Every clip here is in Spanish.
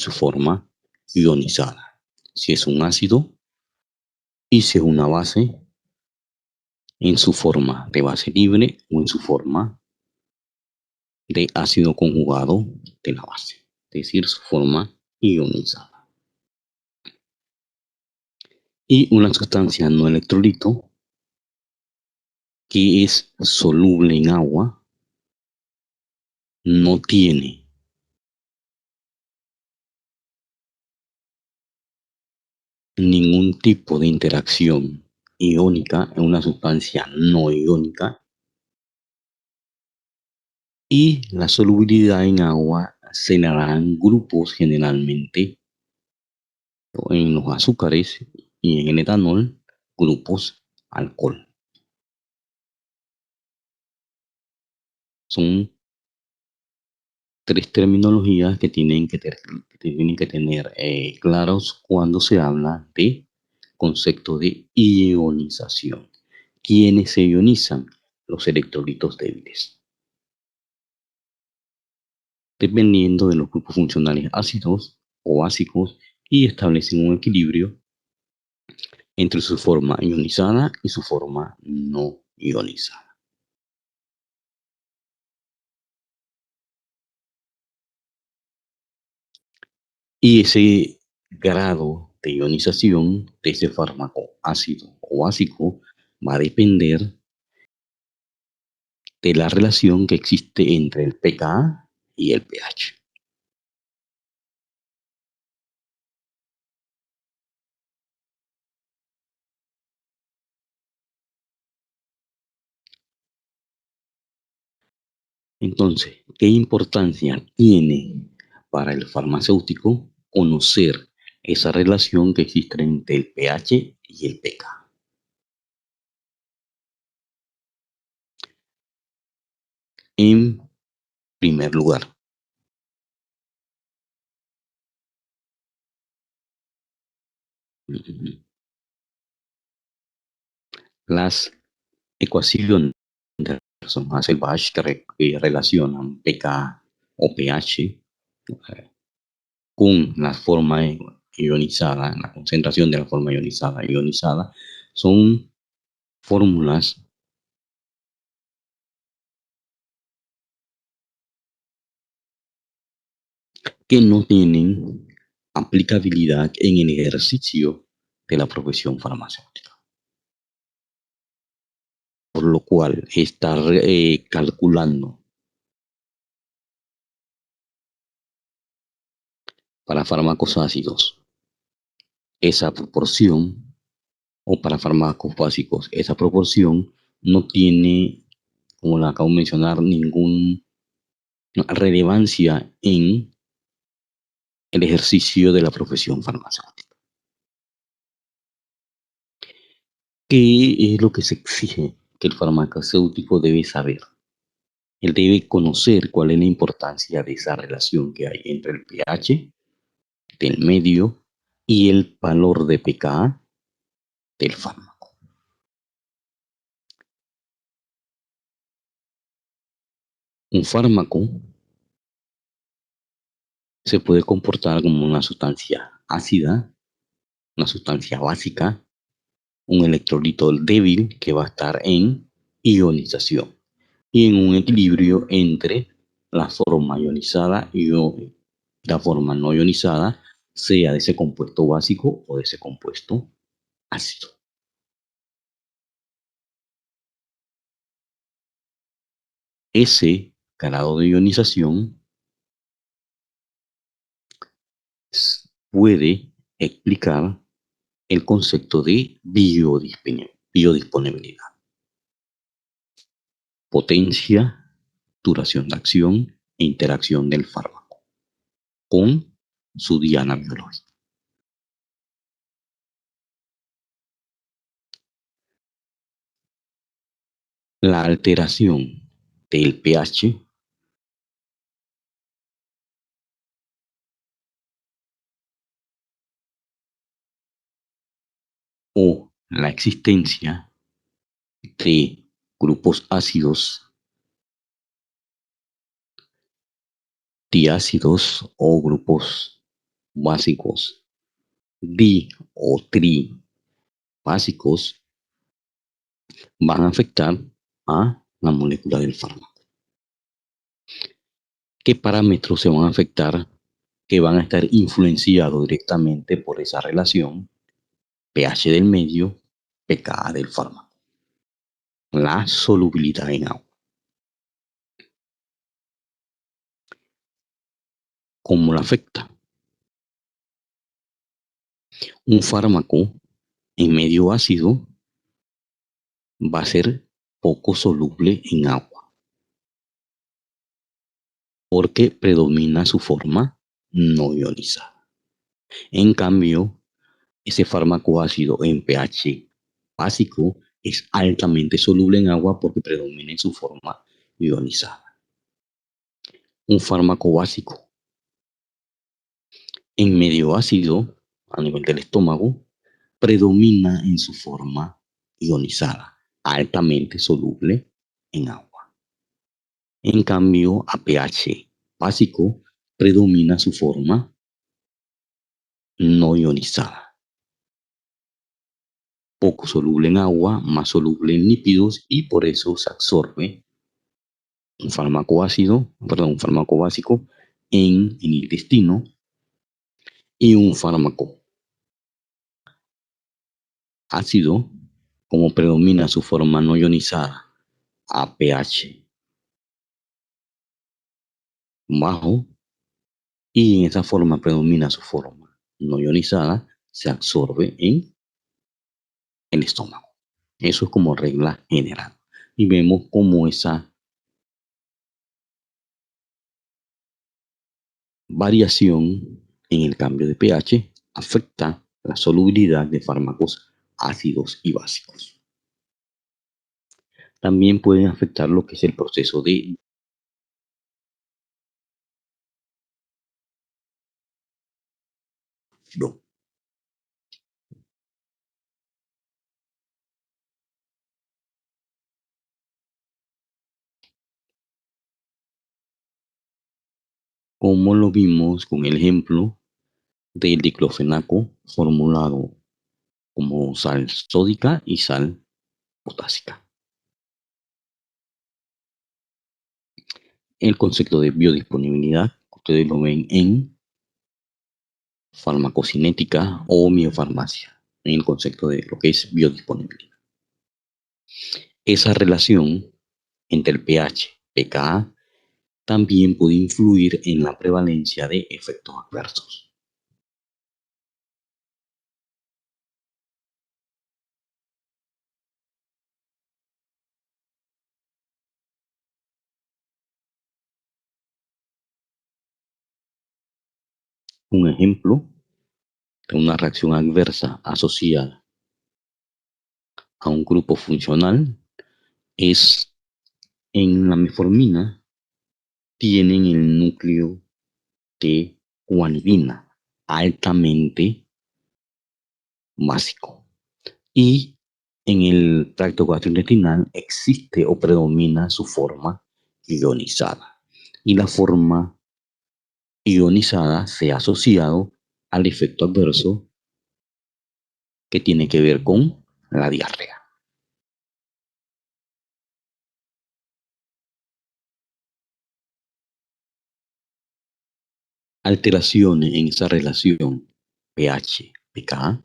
su forma ionizada. Si es un ácido y si es una base, en su forma de base libre o en su forma de ácido conjugado de la base, es decir, su forma ionizada. Y una sustancia no electrolito que es soluble en agua no tiene ningún tipo de interacción iónica en una sustancia no iónica, y la solubilidad en agua se le darán grupos generalmente en los azúcares y en el etanol, grupos alcohol. Son tres terminologías que tienen que tener claros cuando se habla de concepto de ionización. ¿Quiénes se ionizan? Los electrolitos débiles, dependiendo de los grupos funcionales ácidos o básicos, y establecen un equilibrio entre su forma ionizada y su forma no ionizada. Y ese grado de ionización de ese fármaco ácido o básico va a depender de la relación que existe entre el pKa y el pH. Entonces, ¿qué importancia tiene para el farmacéutico conocer esa relación que existe entre el pH y el pKa? En primer lugar, las ecuaciones de Hasselbalch que relacionan pKa o pH con la forma ionizada, la concentración de la forma ionizada, son fórmulas que no tienen aplicabilidad en el ejercicio de la profesión farmacéutica. Por lo cual, estar calculando para fármacos ácidos esa proporción, o para fármacos básicos esa proporción, no tiene, como la acabo de mencionar, ninguna relevancia en el ejercicio de la profesión farmacéutica. ¿Qué es lo que se exige que el farmacéutico debe saber? Él debe conocer cuál es la importancia de esa relación que hay entre el pH del medio y el valor de pKa del fármaco. Un fármaco se puede comportar como una sustancia ácida, una sustancia básica, un electrolito débil que va a estar en ionización y en un equilibrio entre la forma ionizada y la forma no ionizada, sea de ese compuesto básico o de ese compuesto ácido. Ese grado de ionización puede explicar el concepto de biodisponibilidad, potencia, duración de acción e interacción del fármaco con su diana biológica. La alteración del pH o la existencia de grupos ácidos, diácidos o grupos básicos, di o tribásicos, van a afectar a la molécula del fármaco. ¿Qué parámetros se van a afectar que van a estar influenciados directamente por esa relación pH del medio, pKa del fármaco? La solubilidad en agua. ¿Cómo la afecta? Un fármaco en medio ácido va a ser poco soluble en agua porque predomina su forma no ionizada. En cambio, ese fármaco ácido en pH básico es altamente soluble en agua porque predomina en su forma ionizada. Un fármaco básico en medio ácido a nivel del estómago predomina en su forma ionizada, altamente soluble en agua. En cambio, a pH básico predomina su forma no ionizada, poco soluble en agua, más soluble en lípidos y por eso se absorbe un fármaco ácido, perdón, un fármaco básico en el intestino y un fármaco ácido, como predomina su forma no ionizada a pH bajo y en esa forma predomina su forma no ionizada, se absorbe en el estómago. Eso es como regla general. Y vemos cómo esa variación en el cambio de pH afecta la solubilidad de fármacos ácidos y básicos. También pueden afectar lo que es el proceso de no. Como lo vimos con el ejemplo del diclofenaco formulado como sal sódica y sal potásica. El concepto de biodisponibilidad, ustedes lo ven en farmacocinética o biofarmacia, en el concepto de lo que es biodisponibilidad. Esa relación entre el pH y pKa también puede influir en la prevalencia de efectos adversos. Un ejemplo de una reacción adversa asociada a un grupo funcional es en la metformina tienen el núcleo de guanidina altamente básico y en el tracto gastrointestinal existe o predomina su forma ionizada y la forma ionizada se ha asociado al efecto adverso que tiene que ver con la diarrea. Alteraciones en esa relación pH-pKa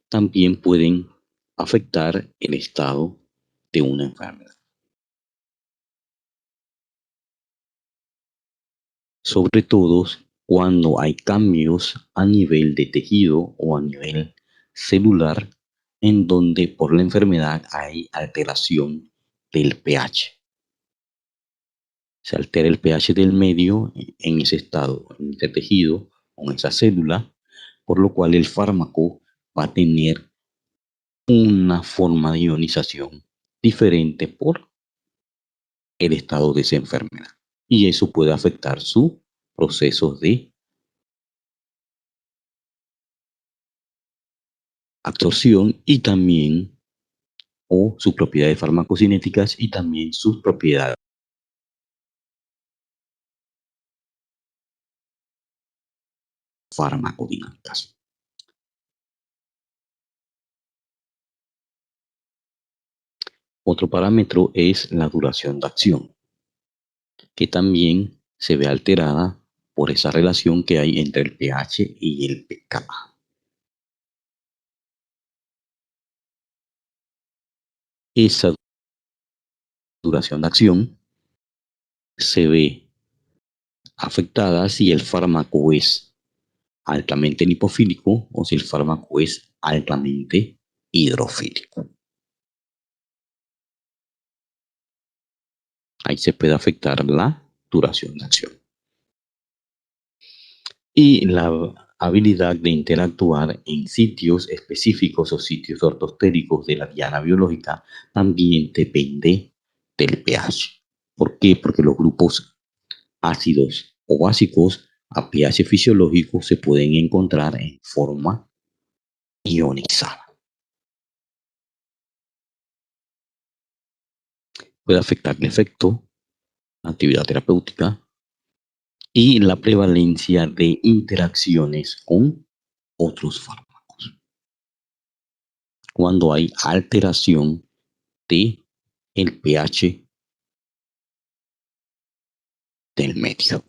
también pueden afectar el estado de una enfermedad. Sobre todo cuando hay cambios a nivel de tejido o a nivel celular en donde por la enfermedad hay alteración del pH. Se altera el pH del medio en ese estado, en ese tejido o en esa célula, por lo cual el fármaco va a tener una forma de ionización diferente por el estado de esa enfermedad. Y eso puede afectar su proceso de absorción y también o sus propiedades farmacocinéticas y también sus propiedades farmacodinámicas. Otro parámetro es la duración de acción, que también se ve alterada por esa relación que hay entre el pH y el pK. Esa duración de acción se ve afectada si el fármaco es altamente lipofílico o si el fármaco es altamente hidrofílico. Ahí se puede afectar la duración de acción. Y la habilidad de interactuar en sitios específicos o sitios ortostéricos de la diana biológica también depende del pH. ¿Por qué? Porque los grupos ácidos o básicos a pH fisiológico se pueden encontrar en forma ionizada. Puede afectar el efecto, la actividad terapéutica y la prevalencia de interacciones con otros fármacos. Cuando hay alteración de el pH del medio,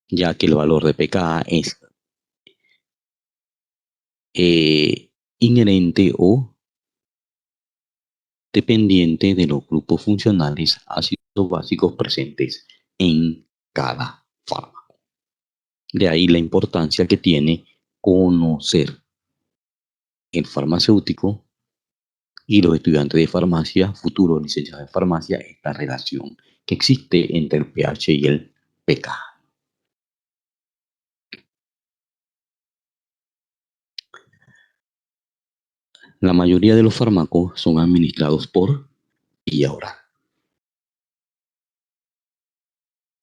ya que el valor de pKa es inherente o dependiente de los grupos funcionales ácidos básicos presentes en cada fármaco. De ahí la importancia que tiene conocer el farmacéutico y los estudiantes de farmacia, futuros licenciados de farmacia, esta relación que existe entre el pH y el pK. La mayoría de los fármacos son administrados por vía oral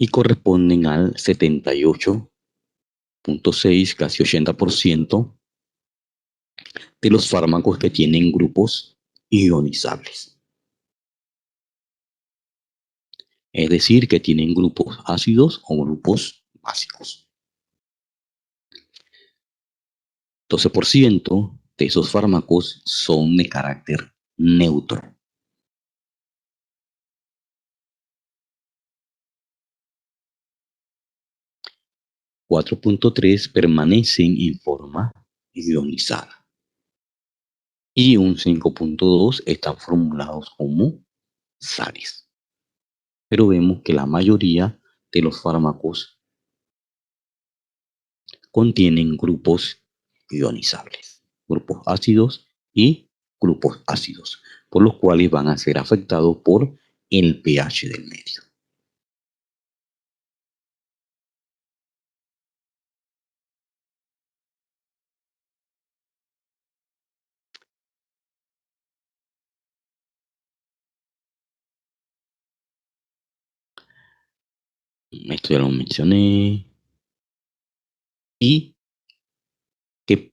y corresponden al 78.6, casi 80% de los fármacos que tienen grupos ionizables. Es decir, que tienen grupos ácidos o grupos básicos. 12% de esos fármacos son de carácter neutro. 4.3 permanecen en forma ionizada y un 5.2 están formulados como sales. Pero vemos que la mayoría de los fármacos contienen grupos ionizables, grupos ácidos y grupos ácidos, por los cuales van a ser afectados por el pH del medio. Esto ya lo mencioné. ¿Y qué,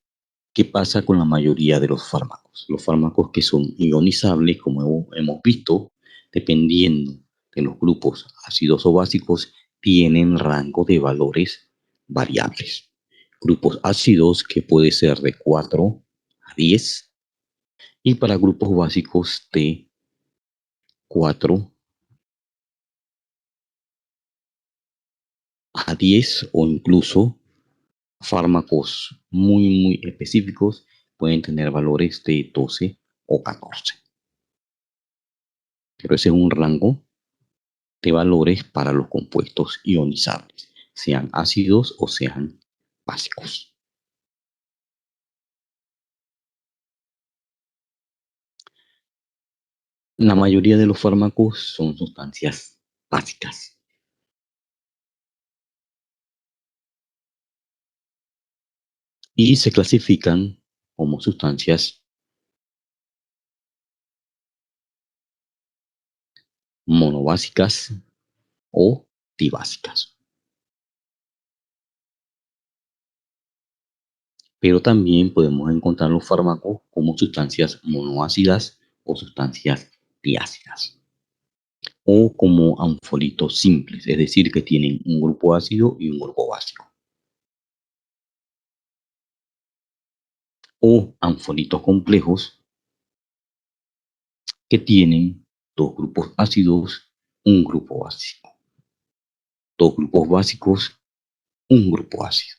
qué pasa con la mayoría de los fármacos? Los fármacos que son ionizables, como hemos visto, dependiendo de los grupos ácidos o básicos, tienen rango de valores variables. Grupos ácidos que puede ser de 4 a 10 y para grupos básicos de 4 a 10 o incluso fármacos muy específicos pueden tener valores de 12 o 14. Pero ese es un rango de valores para los compuestos ionizables, sean ácidos o sean básicos. La mayoría de los fármacos son sustancias básicas y se clasifican como sustancias monobásicas o dibásicas. Pero también podemos encontrar los fármacos como sustancias monoácidas o sustancias diácidas. o como anfolitos simples, es decir, que tienen un grupo ácido y un grupo básico. O anfolitos complejos que tienen dos grupos ácidos, un grupo básico. Dos grupos básicos, un grupo ácido.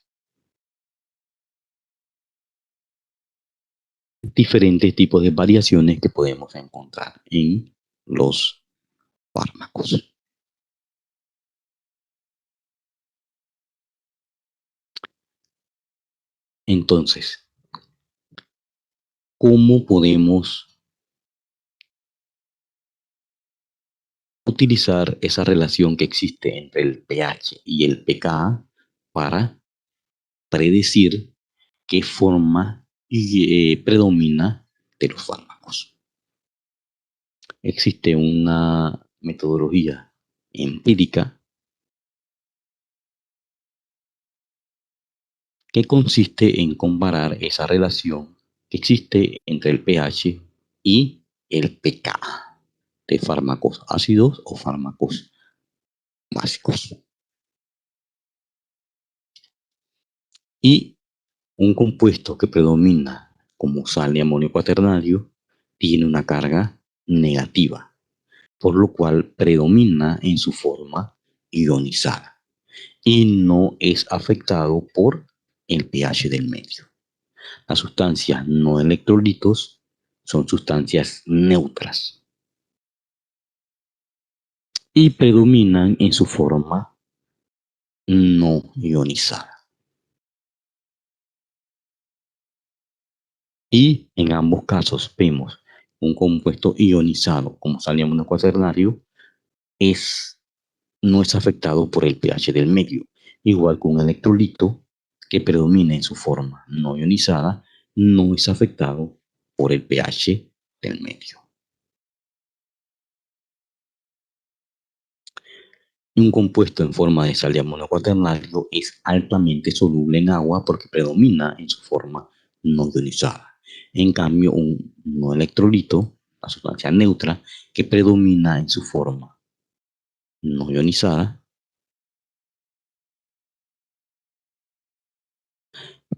Diferentes tipos de variaciones que podemos encontrar en los fármacos. Entonces, ¿cómo podemos utilizar esa relación que existe entre el pH y el pKa para predecir qué forma predomina de los fármacos? Existe una metodología empírica que consiste en comparar esa relación que existe entre el pH y el pKa de fármacos ácidos o fármacos básicos. Y un compuesto que predomina como sal de amonio cuaternario tiene una carga negativa, por lo cual predomina en su forma ionizada y no es afectado por el pH del medio. Las sustancias no electrolitos son sustancias neutras y predominan en su forma no ionizada. Y en ambos casos vemos un compuesto ionizado como sal de amonio cuaternario es, no es afectado por el pH del medio, igual que un electrolito que predomina en su forma no ionizada no es afectado por el pH del medio. Un compuesto en forma de sal de amonio cuaternario es altamente soluble en agua porque predomina en su forma no ionizada. En cambio, un no electrolito, la sustancia neutra, que predomina en su forma no ionizada,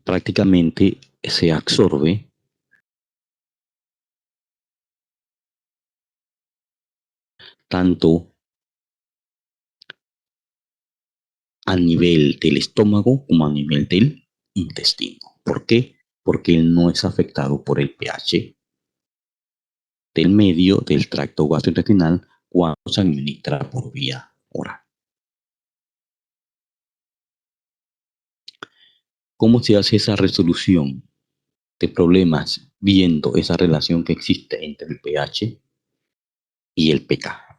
prácticamente se absorbe tanto a nivel del estómago como a nivel del intestino. ¿Por qué? Porque él no es afectado por el pH del medio del tracto gastrointestinal cuando se administra por vía oral. ¿Cómo se hace esa resolución de problemas viendo esa relación que existe entre el pH y el pK?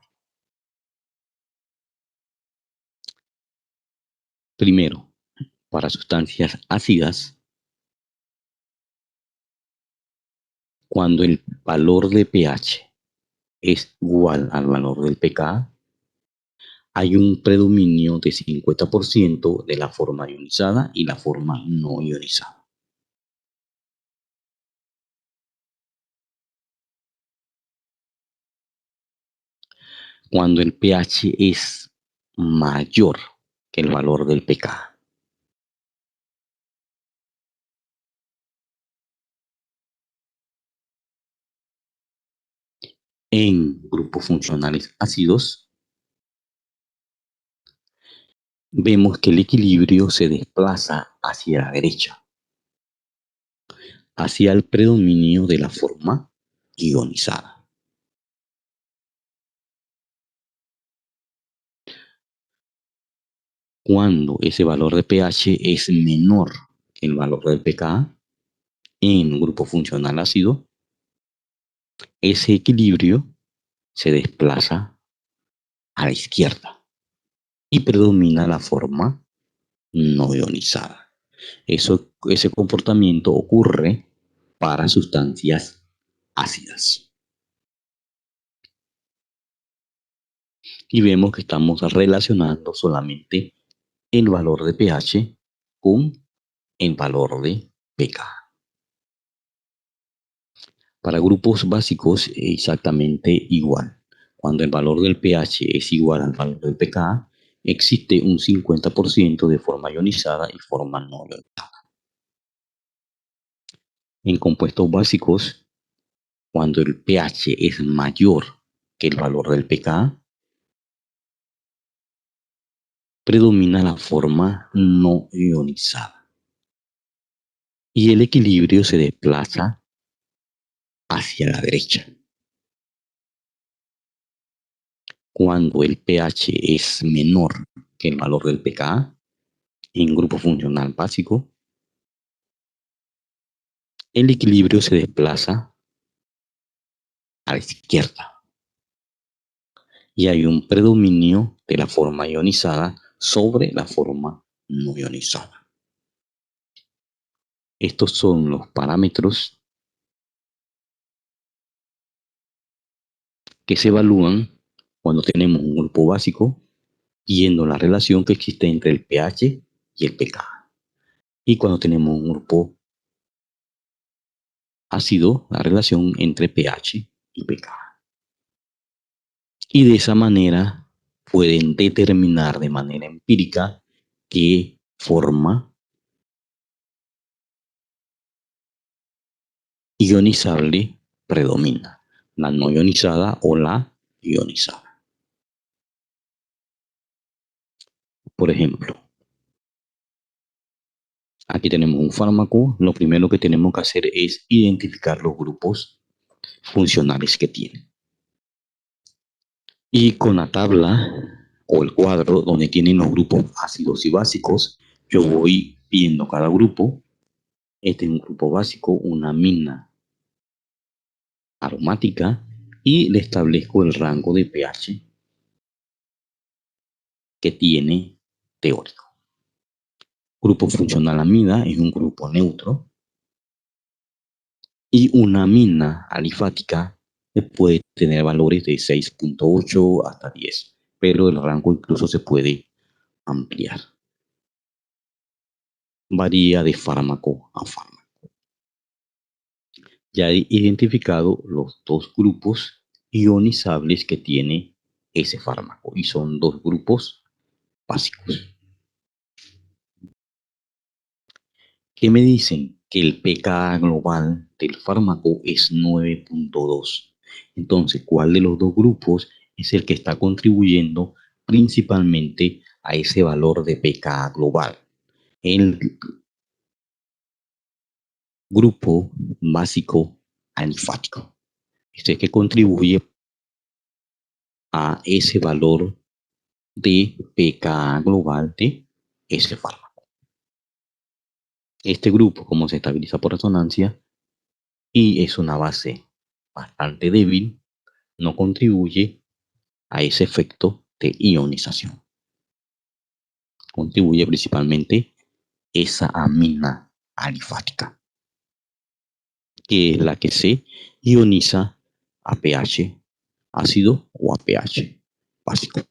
Primero, para sustancias ácidas, cuando el valor de pH es igual al valor del pK, hay un predominio de 50% de la forma ionizada y la forma no ionizada. Cuando el pH es mayor que el valor del pK, en grupos funcionales ácidos, vemos que el equilibrio se desplaza hacia la derecha, hacia el predominio de la forma ionizada. Cuando ese valor de pH es menor que el valor del pKa en un grupo funcional ácido, ese equilibrio se desplaza a la izquierda y predomina la forma no ionizada. Ese comportamiento ocurre para sustancias ácidas. Y vemos que estamos relacionando solamente el valor de pH con el valor de pK. Para grupos básicos exactamente igual. Cuando el valor del pH es igual al valor del pKa, existe un 50% de forma ionizada y forma no ionizada. En compuestos básicos, cuando el pH es mayor que el valor del pKa, predomina la forma no ionizada y el equilibrio se desplaza hacia la derecha. Cuando el pH es menor que el valor del pKa, en grupo funcional básico, el equilibrio se desplaza a la izquierda y hay un predominio de la forma ionizada sobre la forma no ionizada. Estos son los parámetros que se evalúan cuando tenemos un grupo básico, viendo la relación que existe entre el pH y el pKa. Y cuando tenemos un grupo ácido, la relación entre pH y pKa. Y de esa manera pueden determinar de manera empírica qué forma ionizable predomina, la no ionizada o la ionizada. Por ejemplo, aquí tenemos un fármaco. Lo primero que tenemos que hacer es identificar los grupos funcionales que tiene. Y con la tabla o el cuadro donde tienen los grupos ácidos y básicos, yo voy viendo cada grupo. Este es un grupo básico, una amina aromática, y le establezco el rango de pH que tiene teórico. Grupo funcional amida es un grupo neutro y una amina alifática puede tener valores de 6.8 hasta 10, pero el rango incluso se puede ampliar. Varía de fármaco a fármaco. Ya he identificado los dos grupos ionizables que tiene ese fármaco y son dos grupos básicos. ¿Qué me dicen? Que el pKa global del fármaco es 9.2. Entonces, ¿cuál de los dos grupos es el que está contribuyendo principalmente a ese valor de pKa global? El grupo básico alifático. Este es que contribuye a ese valor de pKa global de ese fármaco. Este grupo, como se estabiliza por resonancia y es una base bastante débil, no contribuye a ese efecto de ionización. Contribuye principalmente esa amina alifática, que es la que se ioniza a pH ácido o a pH básico.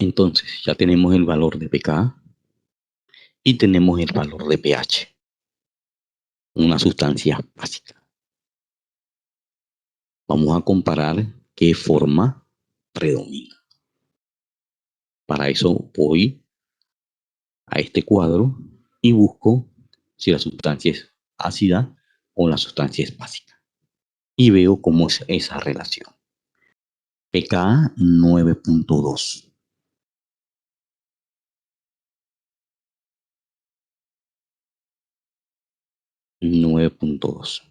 Entonces, ya tenemos el valor de pKa y tenemos el valor de pH, una sustancia básica. Vamos a comparar qué forma predomina. Para eso voy a este cuadro y busco si la sustancia es ácida o la sustancia es básica. Y veo cómo es esa relación. pKa 9.2. 9.2.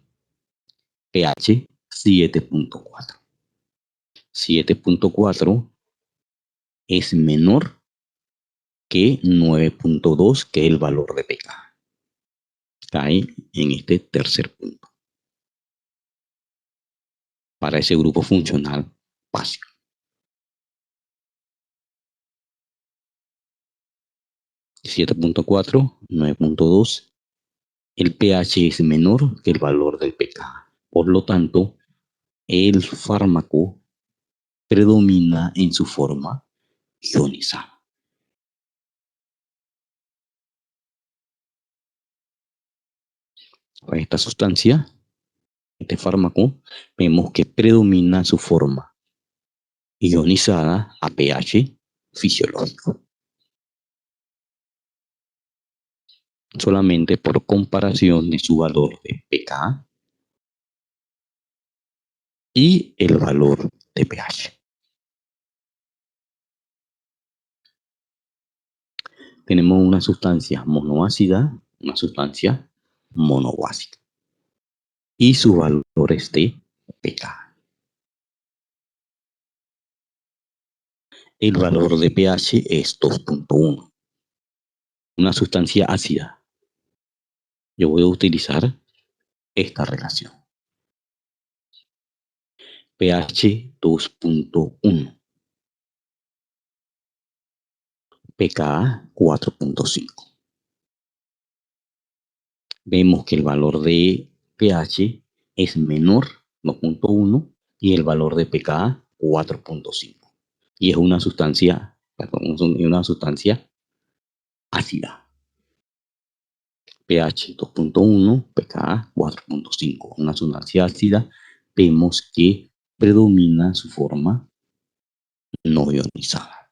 pH 7.4. 7.4 es menor que 9.2, que es el valor de pKa. Cae en este tercer punto para ese grupo funcional básico. 7.4, 9.2, el pH es menor que el valor del pKa. Por lo tanto, el fármaco predomina en su forma ionizada. Esta sustancia, este fármaco, vemos que predomina su forma ionizada a pH fisiológico. Solamente por comparación de su valor de pK y el valor de pH. Tenemos una sustancia monoácida, una sustancia monobásica y sus valores de pK. El valor de pH es 2.1. Una sustancia ácida. Yo voy a utilizar esta relación. pH 2.1. pKa 4.5. Vemos que el valor de pH es menor, 2.1, y el valor de pKa 4.5. Y es una sustancia, perdón, una sustancia ácida. pH 2.1, pKa 4.5. Una sustancia ácida, vemos que predomina su forma no ionizada.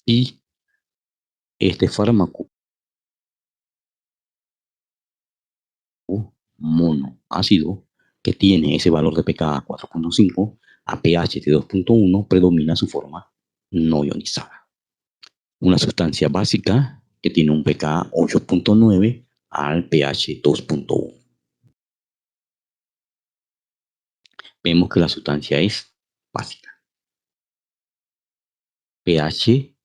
Y este fármaco monoácido que tiene ese valor de pKa 4.5 a pH de 2.1 predomina su forma no ionizada. Una sustancia básica que tiene un pKa 8.9 al pH 2.1. Vemos que la sustancia es básica. pH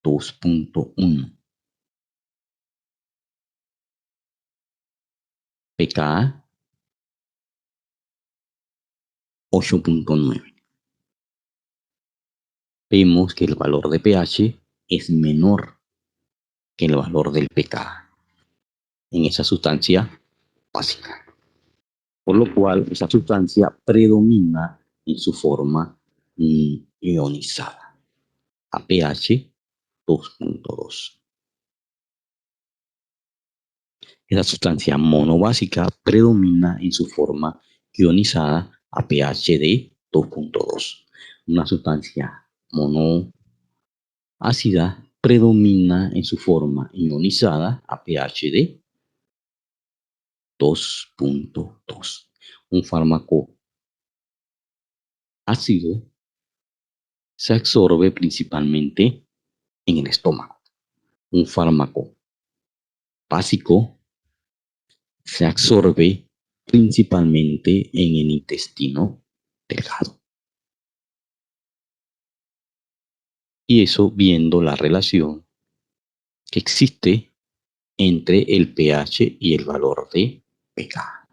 2.1. pKa 8.9. Vemos que el valor de pH es menor que el valor del pKa en esa sustancia básica. Por lo cual esa sustancia predomina en su forma ionizada a pH 2.2. Esa sustancia monobásica predomina en su forma ionizada a pH de 2.2. Una sustancia monoácida predomina en su forma ionizada a pH de 2.2. Un fármaco ácido se absorbe principalmente en el estómago. Un fármaco básico se absorbe principalmente en el intestino delgado. Y eso viendo la relación que existe entre el pH y el valor de pK.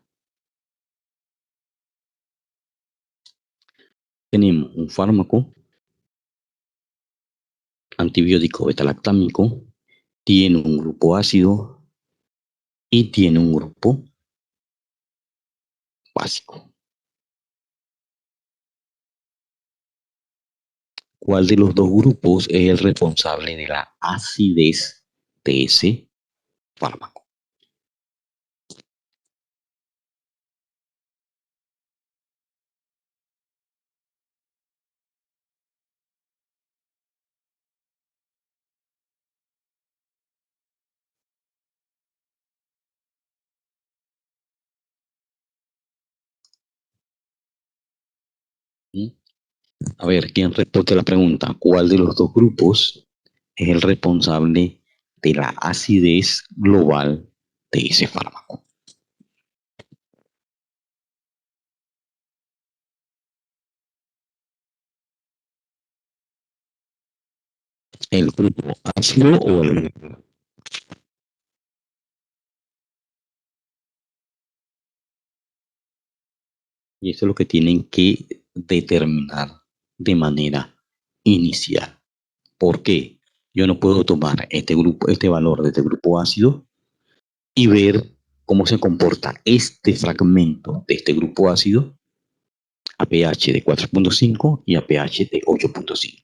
Tenemos un fármaco antibiótico beta-lactámico, tiene un grupo ácido y tiene un grupo básico. ¿Cuál de los dos grupos es el responsable de la acidez de ese fármaco? ¿Mm? A ver, ¿quién responde la pregunta? ¿Cuál de los dos grupos es el responsable de la acidez global de ese fármaco? ¿El grupo ácido o el... Y eso es lo que tienen que determinar de manera inicial. ¿Por qué? Yo no puedo tomar este grupo, este valor de este grupo ácido y ver cómo se comporta este fragmento de este grupo ácido a pH de 4.5 y a pH de 8.5.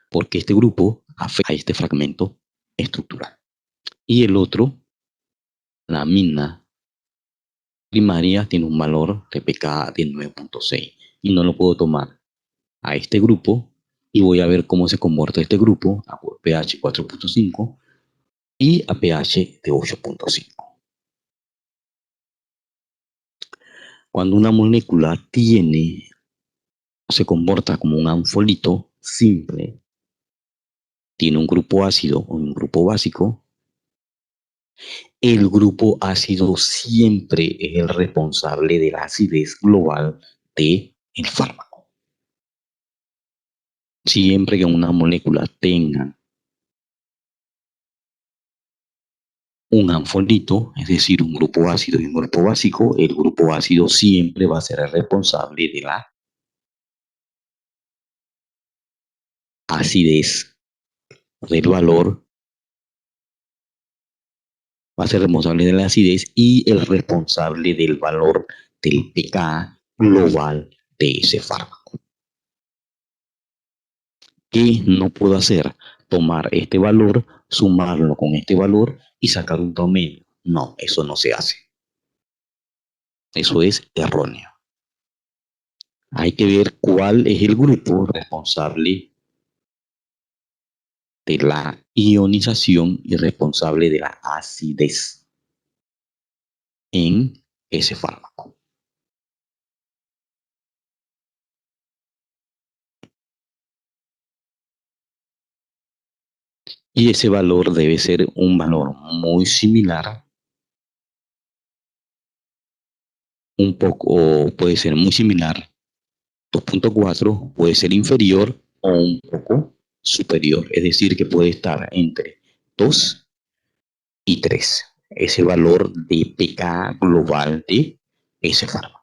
porque este grupo afecta a este fragmento estructural. Y el otro, la amina primaria, tiene un valor de pK de 9.6 y no lo puedo tomar a este grupo y voy a ver cómo se comporta este grupo a pH 4.5 y a pH de 8.5. Cuando una molécula se comporta como un anfolito simple, tiene un grupo ácido o un grupo básico, el grupo ácido siempre es el responsable de la acidez global del fármaco. Siempre que una molécula tenga un anfolito, es decir, un grupo ácido y un grupo básico, el grupo ácido siempre va a ser el responsable de la acidez del valor, va a ser responsable de la acidez y el responsable del valor del pK global de ese fármaco. ¿Qué no puedo hacer? Tomar este valor, sumarlo con este valor y sacar un promedio. No, eso no se hace. Eso es erróneo. Hay que ver cuál es el grupo responsable de la ionización y responsable de la acidez en ese fármaco. Y ese valor debe ser un valor muy similar, un poco, o puede ser muy similar, 2.4, puede ser inferior o un poco superior, es decir, que puede estar entre 2 y 3, ese valor de pK global de ese fármaco.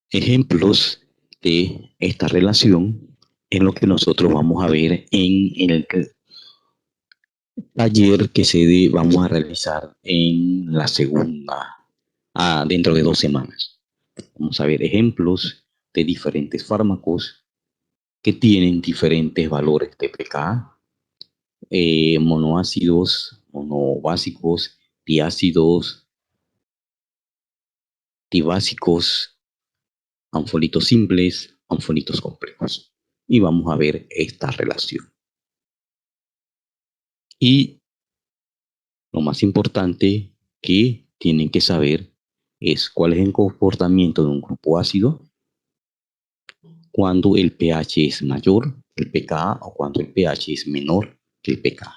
Ejemplos de esta relación es lo que nosotros vamos a ver en el taller que vamos a realizar en la segunda, dentro de 2 semanas. Vamos a ver ejemplos de diferentes fármacos que tienen diferentes valores de pK, monoácidos, monobásicos, diácidos, dibásicos, anfolitos simples, anfolitos complejos. Y vamos a ver esta relación. Y lo más importante que tienen que saber es cuál es el comportamiento de un grupo ácido cuando el pH es mayor que el pK o cuando el pH es menor que el pK,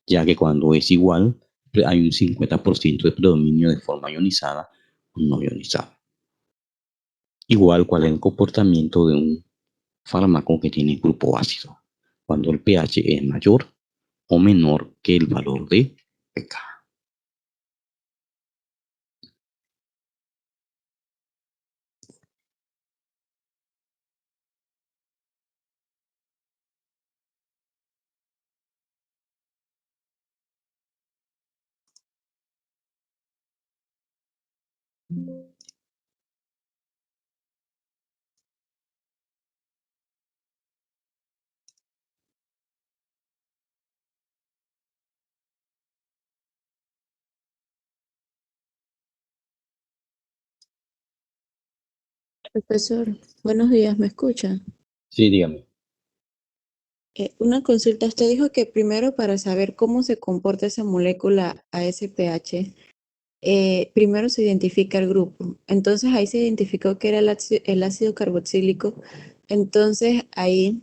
ya que cuando es igual hay un 50% de predominio de forma ionizada o no ionizada. Igual cuál es el comportamiento de un fármaco que tiene grupo ácido, cuando el pH es mayor o menor que el valor de pK. Profesor, buenos días, ¿me escucha? Sí, dígame. Una consulta, usted dijo que primero para saber cómo se comporta esa molécula a ese pH, primero se identifica el grupo. Entonces ahí se identificó que era el ácido carboxílico. Entonces ahí,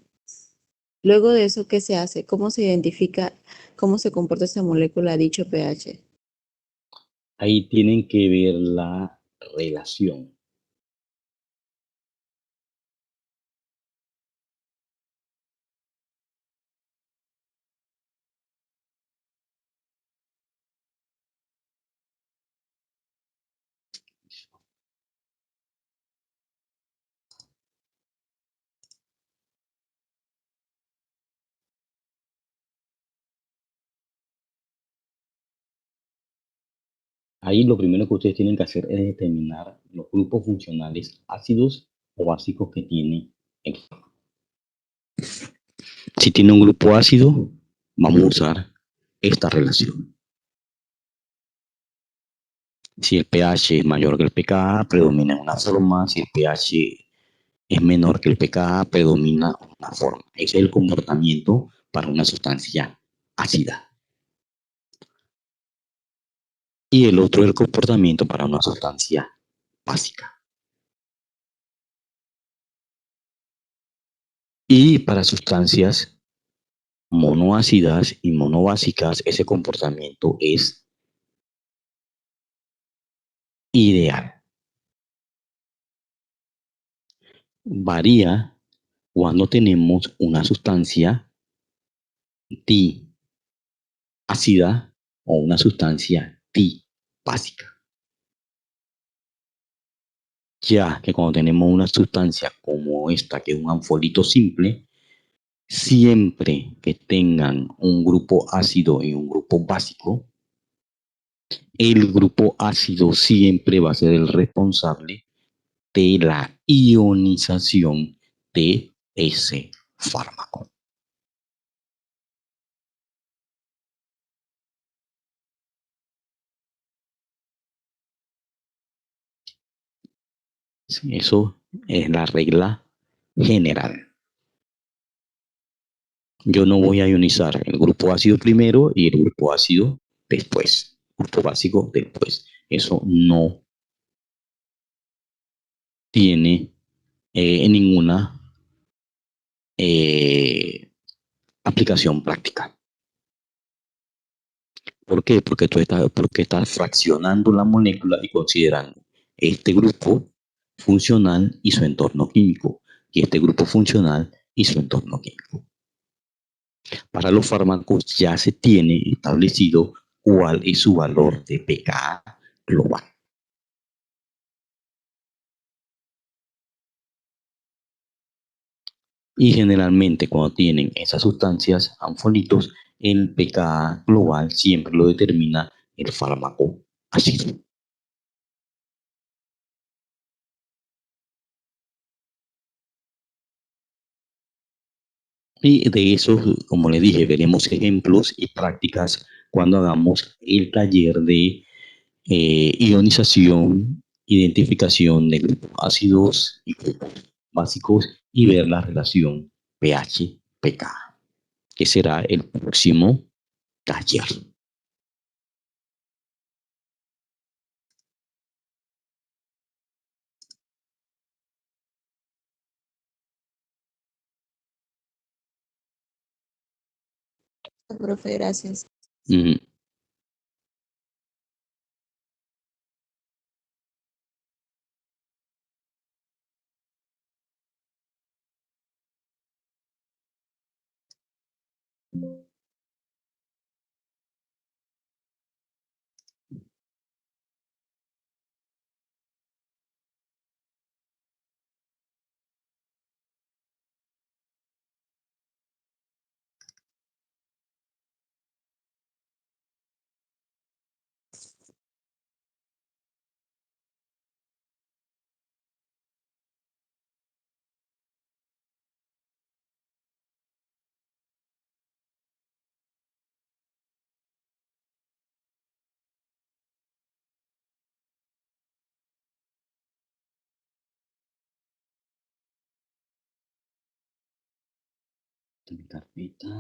luego de eso, ¿qué se hace? ¿Cómo se identifica cómo se comporta esa molécula a dicho pH? Ahí tienen que ver la relación. Ahí lo primero que ustedes tienen que hacer es determinar los grupos funcionales ácidos o básicos que tiene el fármaco. Si tiene un grupo ácido, vamos a usar esta relación. Si el pH es mayor que el pKa, predomina en una forma. Si el pH es menor que el pKa, predomina una forma. Ese es el comportamiento para una sustancia ácida. Y el otro es el comportamiento para una sustancia básica. Y para sustancias monoácidas y monobásicas, ese comportamiento es ideal. Varía cuando tenemos una sustancia diácida o una sustancia dibásica. Ya que cuando tenemos una sustancia como esta, que es un anfodito simple, siempre que tengan un grupo ácido y un grupo básico, el grupo ácido siempre va a ser el responsable de la ionización de ese fármaco. Sí, eso es la regla general. Yo no voy a ionizar el grupo ácido primero y el grupo ácido después. Grupo básico después. Eso no tiene ninguna eh, aplicación práctica. ¿Por qué? Porque estás fraccionando la molécula y considerando este grupo funcional y su entorno químico, y este grupo funcional y su entorno químico. Para los fármacos ya se tiene establecido cuál es su valor de pKa global. Y generalmente cuando tienen esas sustancias anfolitos, el pKa global siempre lo determina el fármaco ácido. Y de eso, como les dije, veremos ejemplos y prácticas cuando hagamos el taller de ionización, identificación de grupos ácidos y grupos básicos y ver la relación pH-pKa, que será el próximo taller. Profe, gracias. Mm, mi carpeta.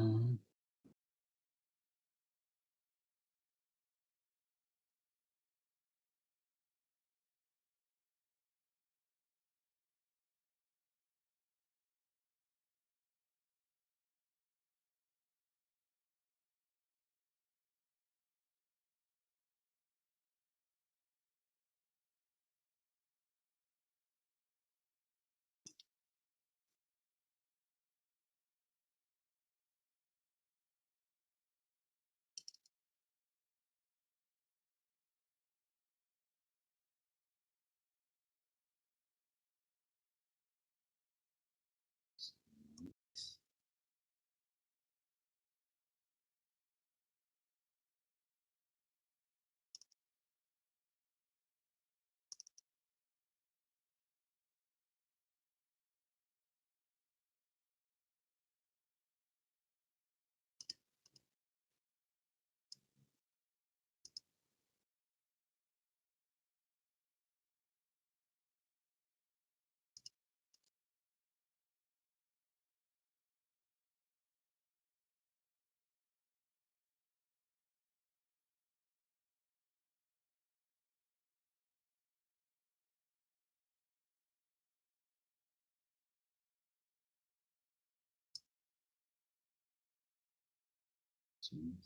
sin,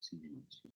sin dimensión.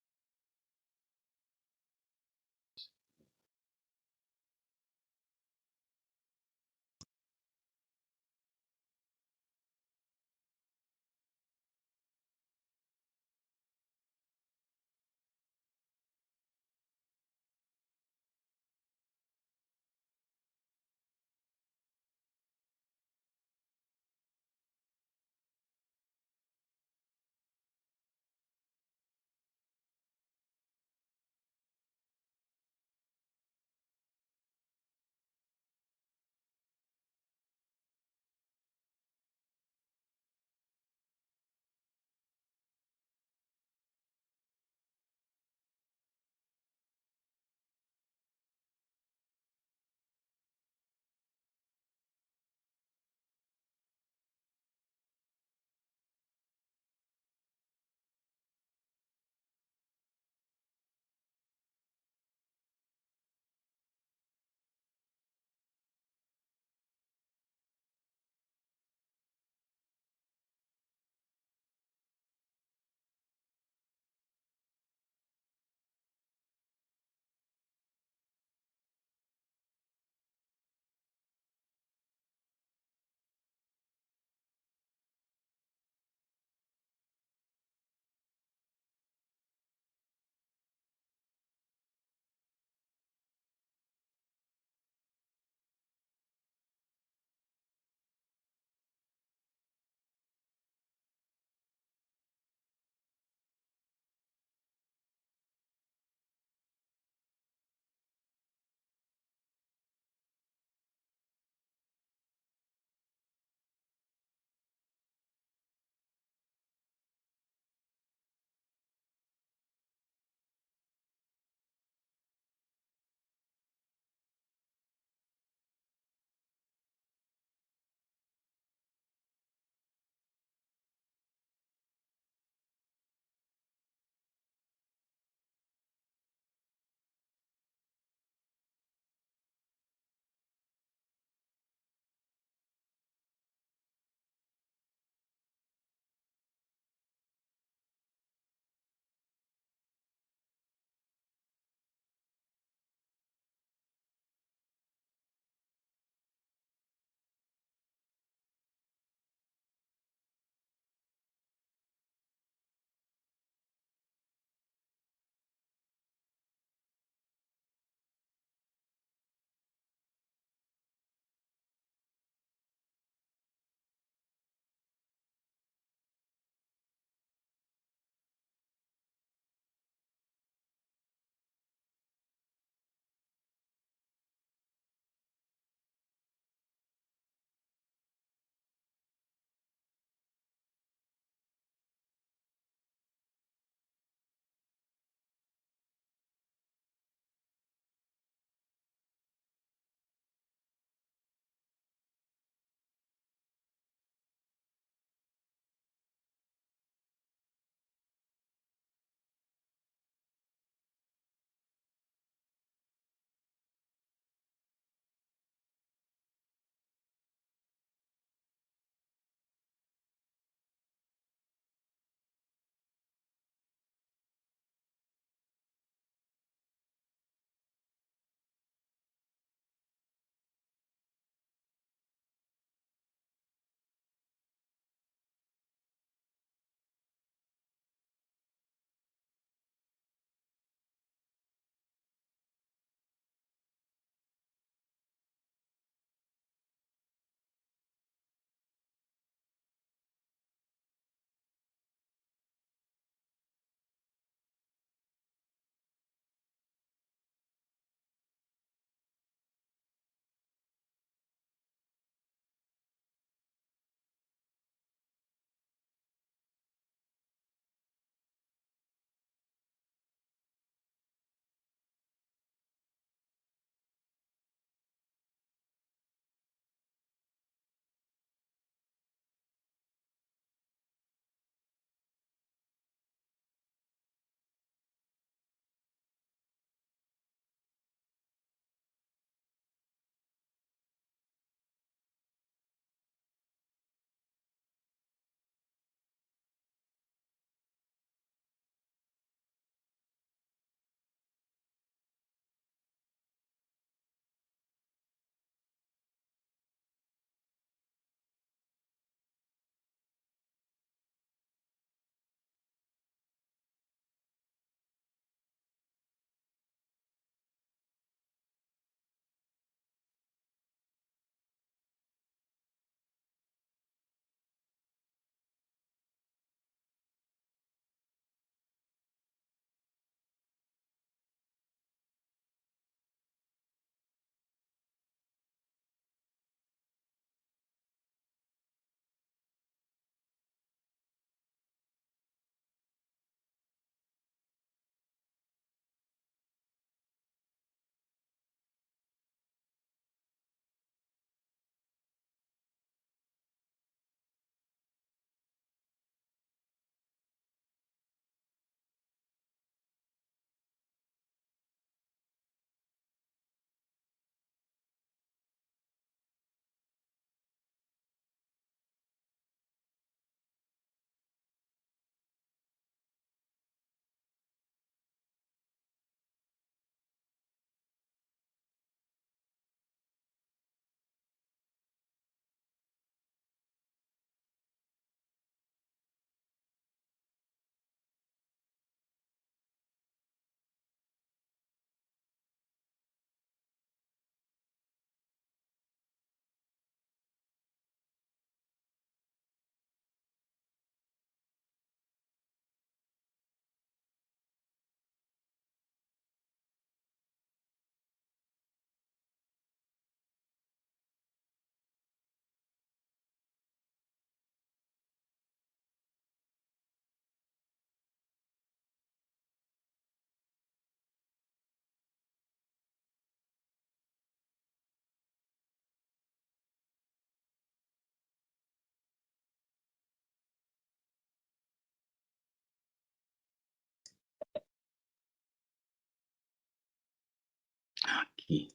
aquí.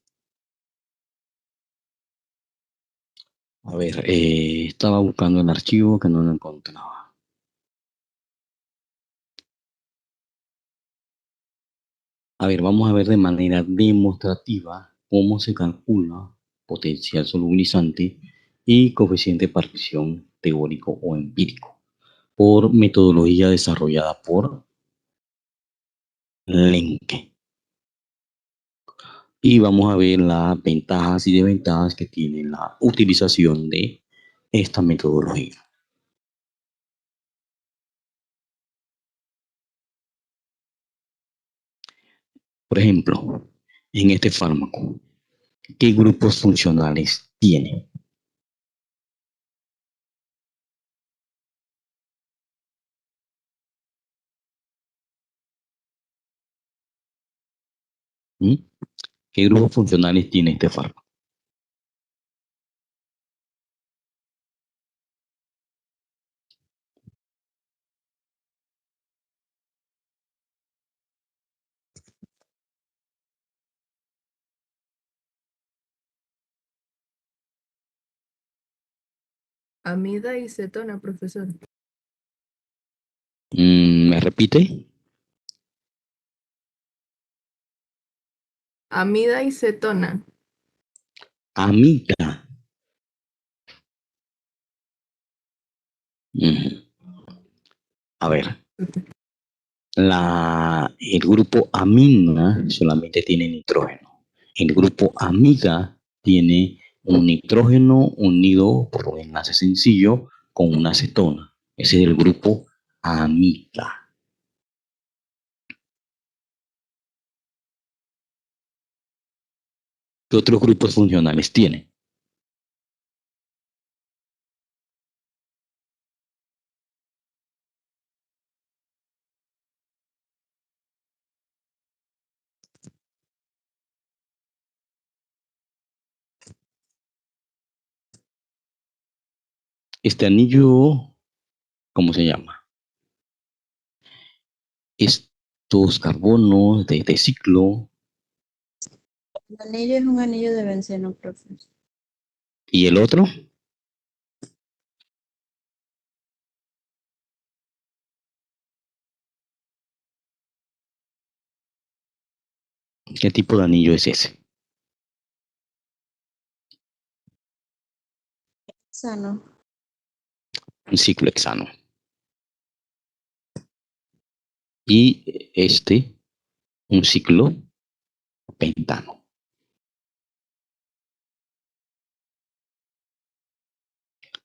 A ver, estaba buscando el archivo que no lo encontraba. A ver, vamos a ver de manera demostrativa cómo se calcula potencial solubilizante y coeficiente de partición teórico o empírico por metodología desarrollada por Lenke. Y vamos a ver las ventajas y desventajas que tiene la utilización de esta metodología. Por ejemplo, en este fármaco, ¿qué grupos funcionales tiene? ¿Mm? ¿Qué grupos funcionales tiene este fármaco? Amida y cetona, profesor. ¿Me repite? Amida y cetona. Amida. Ujú. A ver, el grupo amina solamente tiene nitrógeno. El grupo amida tiene un nitrógeno unido por un enlace sencillo con una cetona. Ese es el grupo amida. ¿Qué otros grupos funcionales tiene? Este anillo, ¿cómo se llama? Estos carbonos de ciclo. El anillo es un anillo de benceno, profesor. ¿Y el otro? ¿Qué tipo de anillo es ese? Sano. Un ciclo hexano. Y este, un ciclo pentano.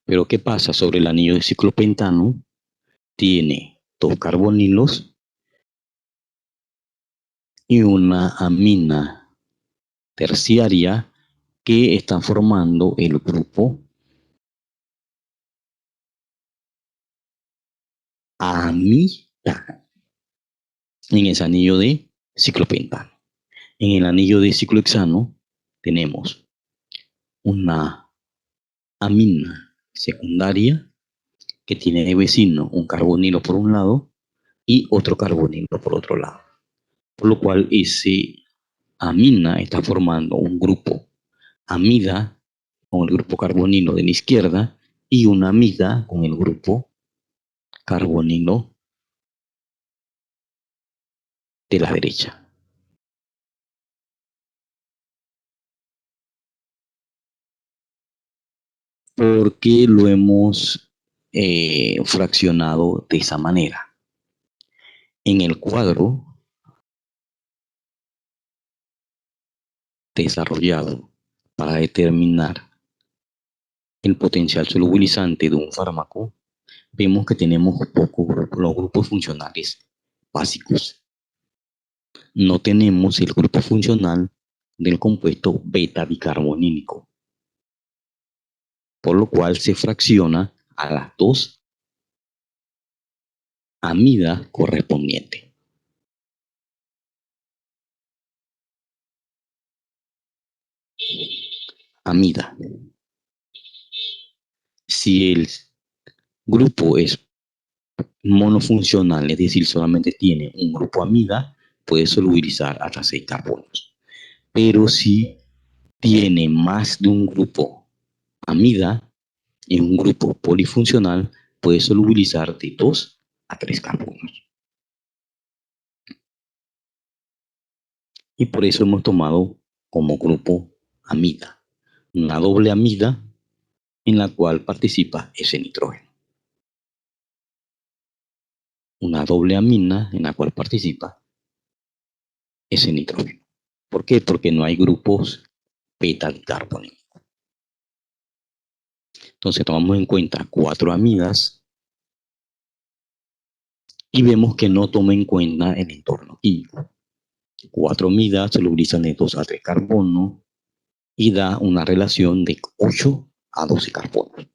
Pero ¿qué pasa sobre el anillo de ciclo pentano? Tiene dos carbonilos y una amina terciaria que están formando el grupo amida en ese anillo de ciclopentano. En el anillo de ciclohexano tenemos una amina secundaria que tiene de vecino un carbonilo por un lado y otro carbonilo por otro lado. Por lo cual ese amina está formando un grupo amida con el grupo carbonilo de la izquierda y una amida con el grupo carbonilo de la derecha. ¿Por qué lo hemos fraccionado de esa manera? En el cuadro desarrollado para determinar el potencial solubilizante de un fármaco, vemos que tenemos los grupos funcionales básicos. No tenemos el grupo funcional del compuesto beta-bicarbonílico, por lo cual se fracciona a las dos amidas correspondientes. Amida. Si el grupo es monofuncional, es decir, solamente tiene un grupo amida, puede solubilizar hasta 6 carbonos. pero si tiene más de un grupo amida en un grupo polifuncional, puede solubilizar de 2 a 3 carbonos. Y por eso hemos tomado como grupo amida, una doble amida en la cual participa ese nitrógeno. Una doble amina en la cual participa ese nitrógeno. ¿Por qué? Porque no hay grupos beta-carbonil. Entonces tomamos en cuenta 4 amidas y vemos que no toma en cuenta el entorno químico. 4 amidas solubilizan de 2 a 3 carbonos y da una relación de 8 a 12 carbonos.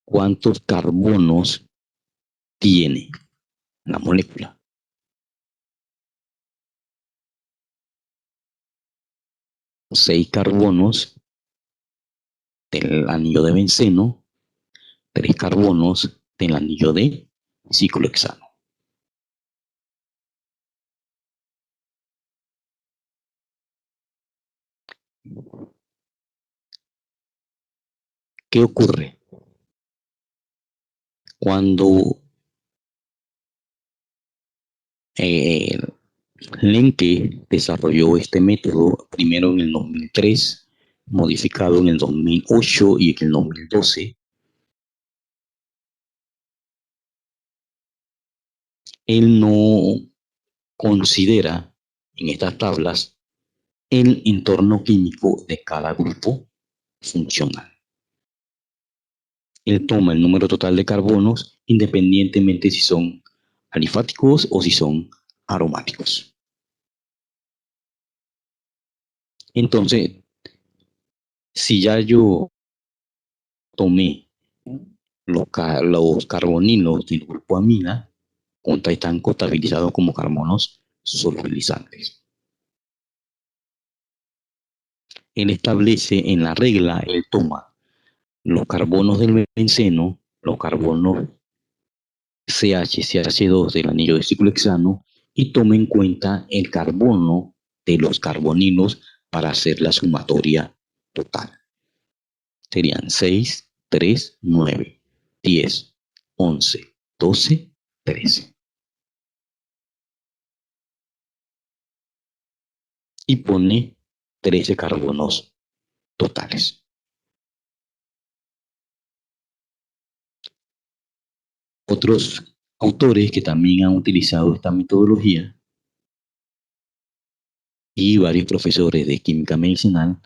¿Cuántos carbonos tiene la molécula? 6 carbonos del anillo de benceno, 3 carbonos del anillo de ciclohexano. ¿Qué ocurre cuando Lenke desarrolló este método primero en el 2003, modificado en el 2008 y en el 2012? Él no considera en estas tablas el entorno químico de cada grupo funcional. Él toma el número total de carbonos independientemente si son alifáticos o si son aromáticos. Entonces, si ya yo tomé los carbonilos del grupo amida, están contabilizados como carbonos solubilizantes. Él establece en la regla, él toma los carbonos del benceno, los carbonos CH, CH2 del anillo de ciclohexano y toma en cuenta el carbono de los carbonilos para hacer la sumatoria total. Serían 6, 3, 9, 10, 11, 12, 13. Y pone 13 carbonos totales. Otros autores que también han utilizado esta metodología y varios profesores de química medicinal,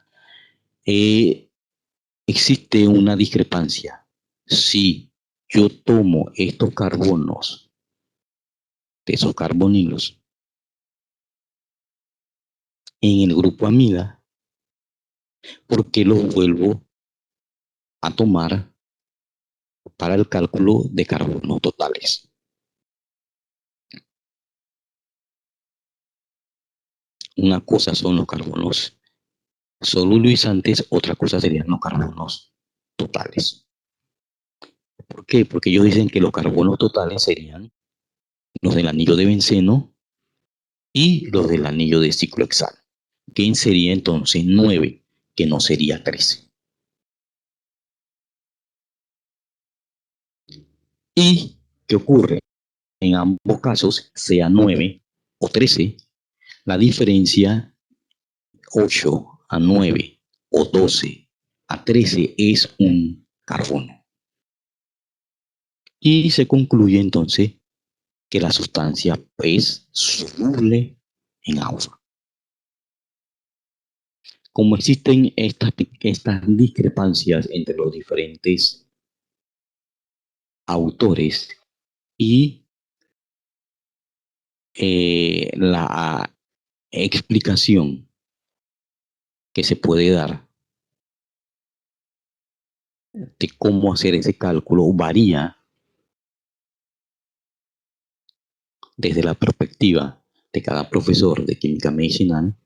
existe una discrepancia. Si yo tomo estos carbonos de esos carbonilos en el grupo amida, ¿por qué los vuelvo a tomar para el cálculo de carbonos totales? Una cosa son los carbonos solubilizantes, otra cosa serían los carbonos totales. ¿Por qué? Porque ellos dicen que los carbonos totales serían los del anillo de benceno y los del anillo de ciclohexano, que sería entonces 9, que no sería 13. ¿Y qué ocurre? En ambos casos, sea 9 o 13, la diferencia 8 a 9 o 12 a 13 es un carbono. Y se concluye entonces que la sustancia es soluble en agua. Como existen estas discrepancias entre los diferentes autores y la explicación que se puede dar de cómo hacer ese cálculo varía desde la perspectiva de cada profesor de química medicinal.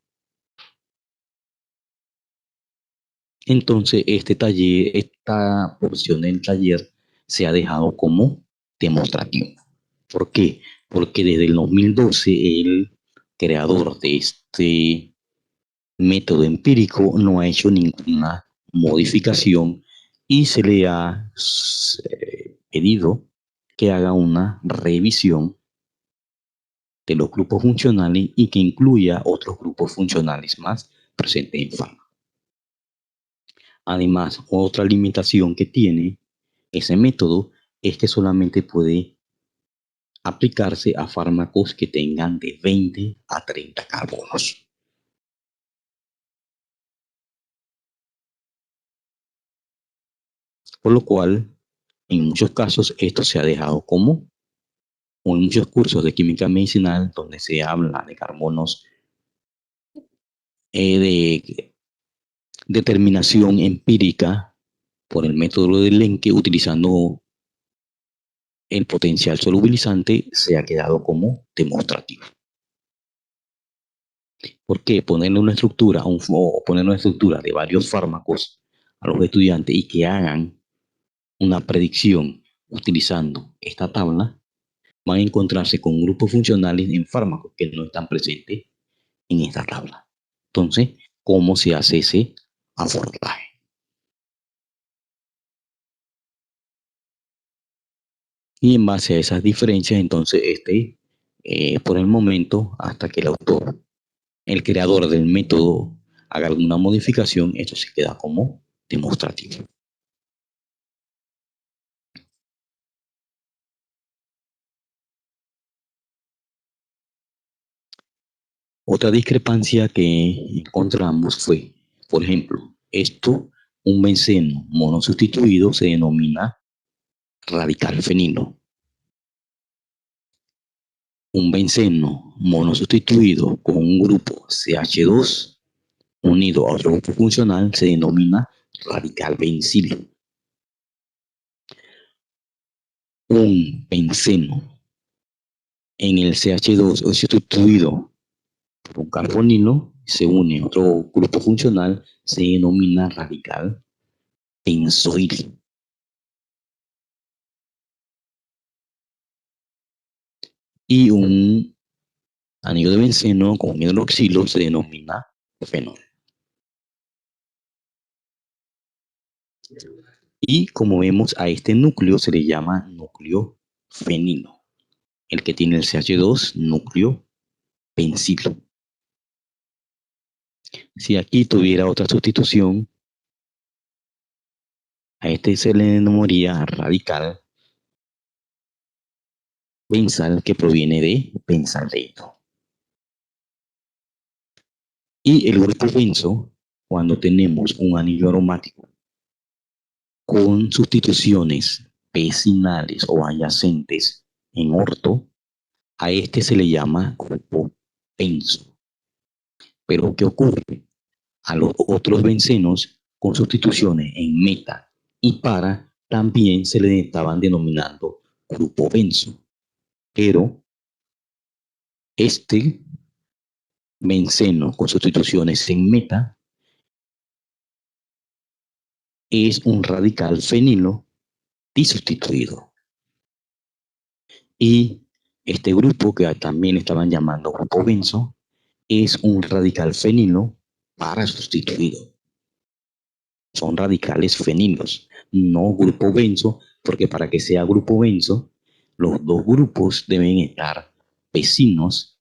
Entonces, esta porción del taller se ha dejado como demostrativo. ¿Por qué? porque desde el 2012 el creador de este método empírico no ha hecho ninguna modificación y se le ha pedido que haga una revisión de los grupos funcionales y que incluya otros grupos funcionales más presentes en fármaco. Además, otra limitación que tiene ese método es que solamente puede aplicarse a fármacos que tengan de 20 a 30 carbonos. Por lo cual, en muchos casos, esto se ha dejado como, o en muchos cursos de química medicinal donde se habla de carbonos de determinación empírica por el método de Lenke utilizando el potencial solubilizante, se ha quedado como demostrativo. ¿Por qué? Ponerle una estructura, o poner una estructura de varios fármacos a los estudiantes y que hagan una predicción utilizando esta tabla, van a encontrarse con grupos funcionales en fármacos que no están presentes en esta tabla. Entonces, ¿cómo se hace ese abordaje? Y en base a esas diferencias, entonces, por el momento, hasta que el autor, el creador del método, haga alguna modificación, esto se queda como demostrativo. Otra discrepancia que encontramos fue, por ejemplo, un benceno monosustituido se denomina radical fenilo. Un benceno monosustituido con un grupo CH2 unido a otro grupo funcional se denomina radical bencilo. Un benceno en el CH2 es sustituido por un carbonilo, se une a otro grupo funcional, se denomina radical benzoil. Y un anillo de benceno con hidroxilo se denomina fenol. Y como vemos, a este núcleo se le llama núcleo fenilo. El que tiene el CH2, núcleo bencilo. Si aquí tuviera otra sustitución, a este se le denominaría radical benzal, que proviene de benzaldehído. Y el grupo benzo, cuando tenemos un anillo aromático con sustituciones vecinales o adyacentes en orto, a este se le llama grupo benzo. Pero ¿qué ocurre? A los otros bencenos con sustituciones en meta y para también se le estaban denominando grupo benzo. Pero este benceno con sustituciones en meta es un radical fenilo disustituido. Y este grupo, que también estaban llamando grupo benzo, es un radical fenilo para sustituido. Son radicales fenilos, no grupo benzo, porque para que sea grupo benzo, los dos grupos deben estar vecinos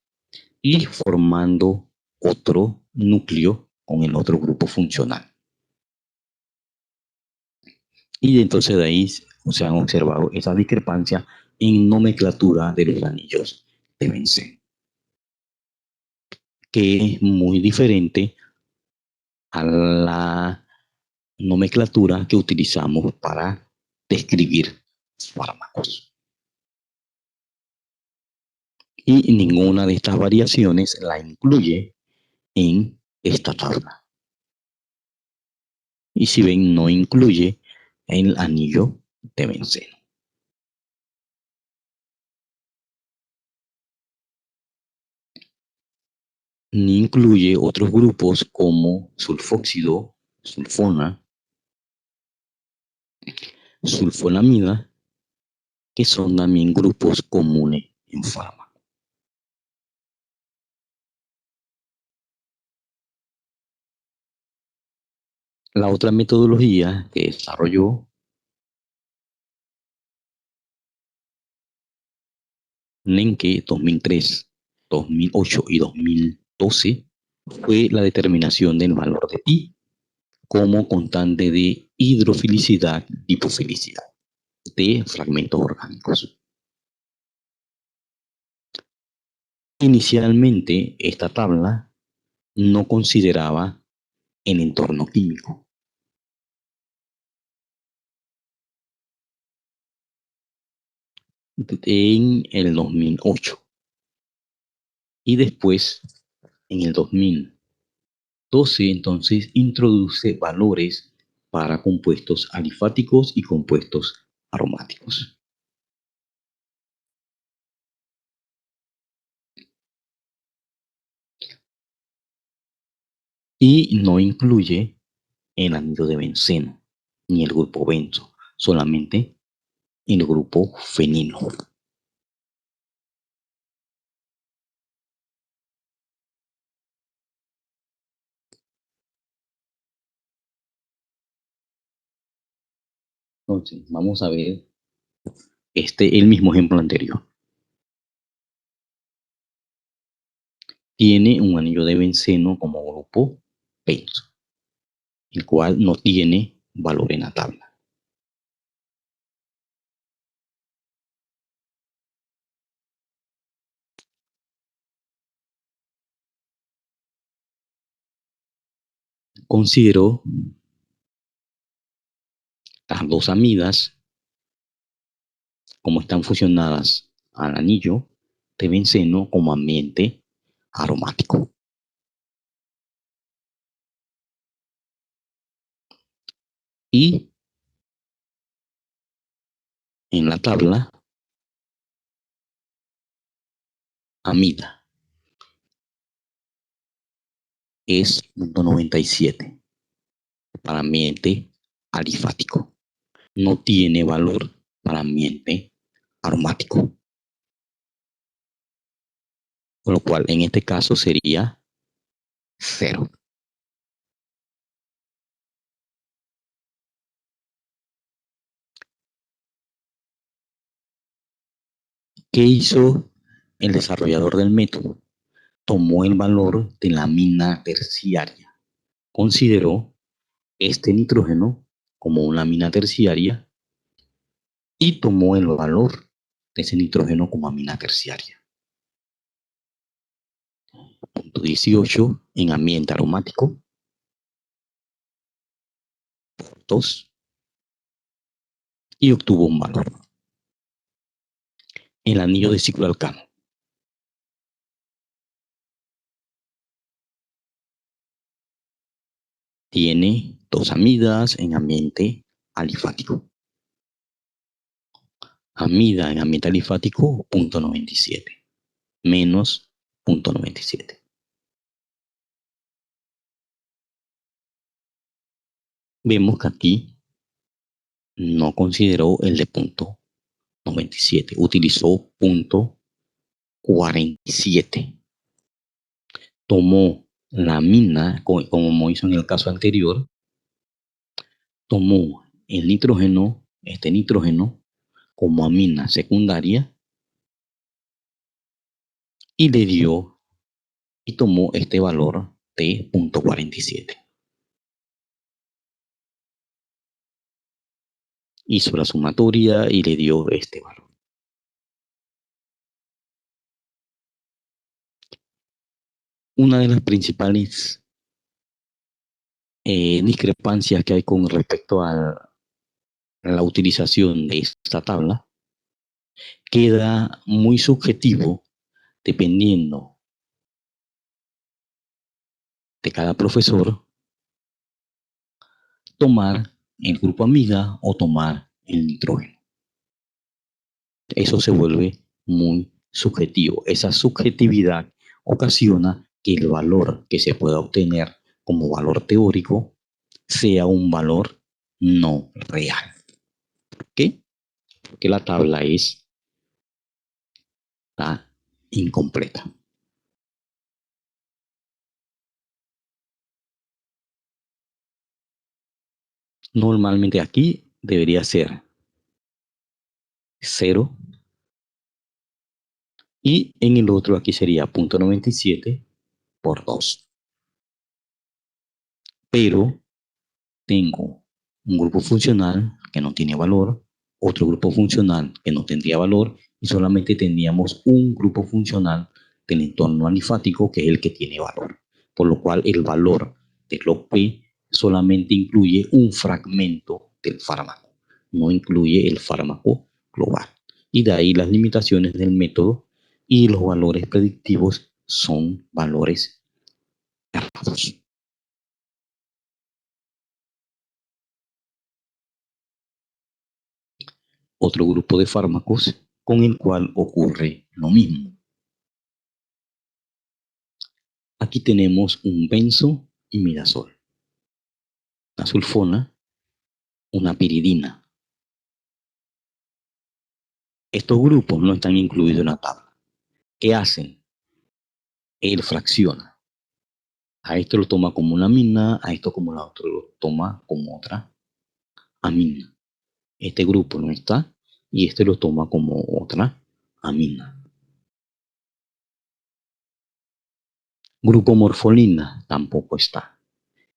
y formando otro núcleo con el otro grupo funcional. Y entonces de ahí se han observado esas discrepancias en nomenclatura de los anillos de benceno, que es muy diferente a la nomenclatura que utilizamos para describir fármacos. Y ninguna de estas variaciones la incluye en esta tabla. Y si ven, no incluye el anillo de benceno. Ni incluye otros grupos como sulfóxido, sulfona, sulfonamida, que son también grupos comunes en fármacos. La otra metodología que desarrolló Nenke 2003, 2008 y 2012 fue la determinación del valor de pi como constante de hidrofilicidad y lipofilicidad de fragmentos orgánicos. Inicialmente, esta tabla no consideraba el entorno químico. En el 2008 y después en el 2012 entonces introduce valores para compuestos alifáticos y compuestos aromáticos. Y no incluye el anillo de benceno ni el grupo benzo, solamente el grupo fenilo. Entonces, vamos a ver el mismo ejemplo anterior. Tiene un anillo de benceno como grupo benzo, el cual no tiene valor en la tabla. Considero las dos amidas como están fusionadas al anillo de benceno como ambiente aromático. Y en la tabla, amida es 0.97 para ambiente alifático. No tiene valor para ambiente aromático. Con lo cual, en este caso sería 0. ¿Qué hizo el desarrollador del método? Tomó el valor de la amina terciaria. Consideró este nitrógeno como una amina terciaria y tomó el valor de ese nitrógeno como amina terciaria. Punto 18 en ambiente aromático, 2, y obtuvo un valor. El anillo de ciclo alcano tiene dos amidas en ambiente alifático. Amida en ambiente alifático, 0.97, menos 0.97. Vemos que aquí no consideró el de 0.97, utilizó 0.47. Tomó la amina, como hizo en el caso anterior, tomó el nitrógeno, este nitrógeno, como amina secundaria y le dio y tomó este valor de 0.47. Hizo la sumatoria y le dio este valor. Una de las principales discrepancias que hay con respecto a la utilización de esta tabla queda muy subjetivo dependiendo de cada profesor tomar el grupo amida o tomar el nitrógeno. Eso se vuelve muy subjetivo. Esa subjetividad ocasiona que el valor que se pueda obtener como valor teórico sea un valor no real. ¿Por qué? Porque la tabla está incompleta. Normalmente aquí debería ser 0 y en el otro aquí sería 0.97 por 2. Pero tengo un grupo funcional que no tiene valor, otro grupo funcional que no tendría valor y solamente tendríamos un grupo funcional del entorno alifático que es el que tiene valor. Por lo cual el valor de log P solamente incluye un fragmento del fármaco, no incluye el fármaco global. Y de ahí las limitaciones del método y los valores predictivos son valores errados. Otro grupo de fármacos con el cual ocurre lo mismo. Aquí tenemos un benzo y imidazol, una sulfona, una piridina. Estos grupos no están incluidos en la tabla. ¿Qué hacen? Él fracciona. A esto lo toma como una amina, a esto como la otra lo toma como otra amina. Este grupo no está y este lo toma como otra amina. Grupo morfolina tampoco está.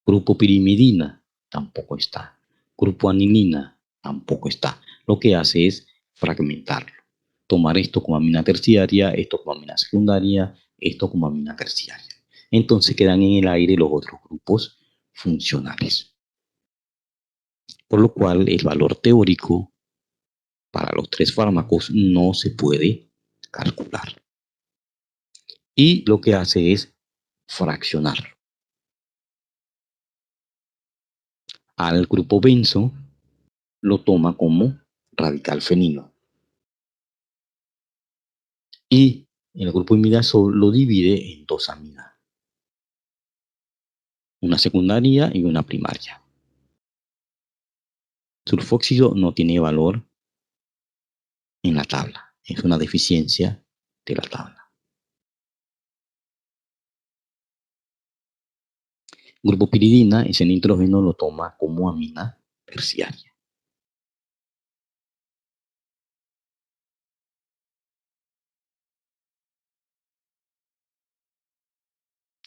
Grupo pirimidina tampoco está. Grupo anilina tampoco está. Lo que hace es fragmentarlo. Tomar esto como amina terciaria, esto como amina secundaria, esto como amina terciaria. Entonces quedan en el aire los otros grupos funcionales. Por lo cual el valor teórico para los tres fármacos no se puede calcular. Y lo que hace es fraccionar. Al grupo benzo lo toma como radical fenilo. Y el grupo imidazol lo divide en dos aminas, una secundaria y una primaria. Sulfóxido no tiene valor en la tabla, es una deficiencia de la tabla. Grupo piridina, ese nitrógeno lo toma como amina terciaria.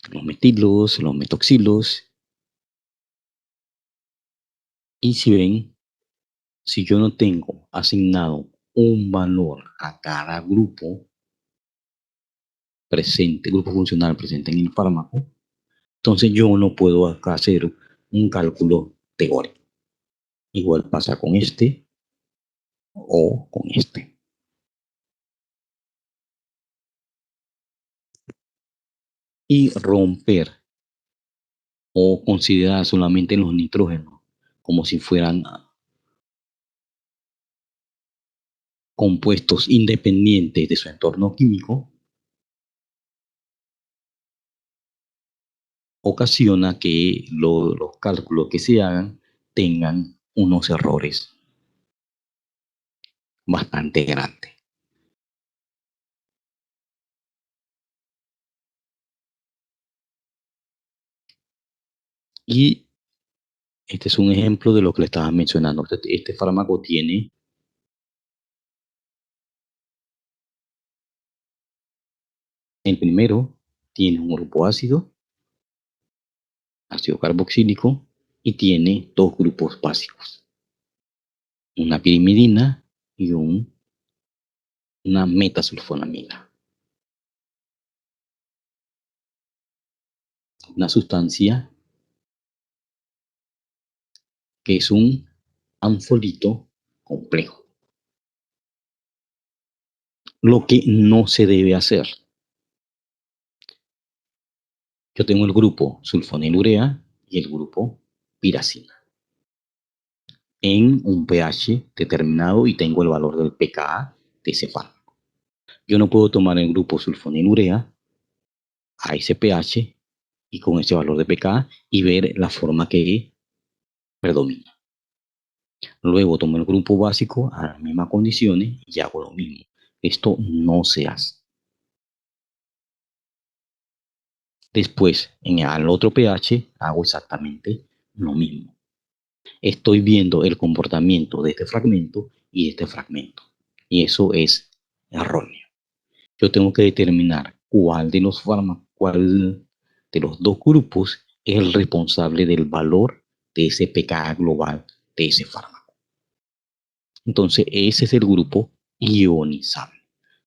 Los metilos, los metoxilos. Y si ven, si yo no tengo asignado un valor a cada grupo presente, grupo funcional presente en el fármaco, entonces yo no puedo acá hacer un cálculo teórico. Igual pasa con este o con este. Y romper o considerar solamente los nitrógenos como si fueran compuestos independientes de su entorno químico ocasiona que los cálculos que se hagan tengan unos errores bastante grandes. Y este es un ejemplo de lo que le estaba mencionando. Este fármaco tiene el primero, tiene un grupo ácido carboxílico, y tiene dos grupos básicos, una pirimidina y una metasulfonamida, una sustancia que es un anfolito complejo. Lo que no se debe hacer. Yo tengo el grupo sulfonilurea y el grupo piracina en un pH determinado y tengo el valor del pKa de ese fármaco. Yo no puedo tomar el grupo sulfonilurea a ese pH y con ese valor de pKa y ver la forma que predomina. Luego tomo el grupo básico a las mismas condiciones y hago lo mismo. Esto no se hace. Después, al otro pH, hago exactamente lo mismo. Estoy viendo el comportamiento de este fragmento y de este fragmento. Y eso es erróneo. Yo tengo que determinar cuál de los fármacos, cuál de los dos grupos es el responsable del valor de ese pKa global de ese fármaco. Entonces, ese es el grupo ionizable.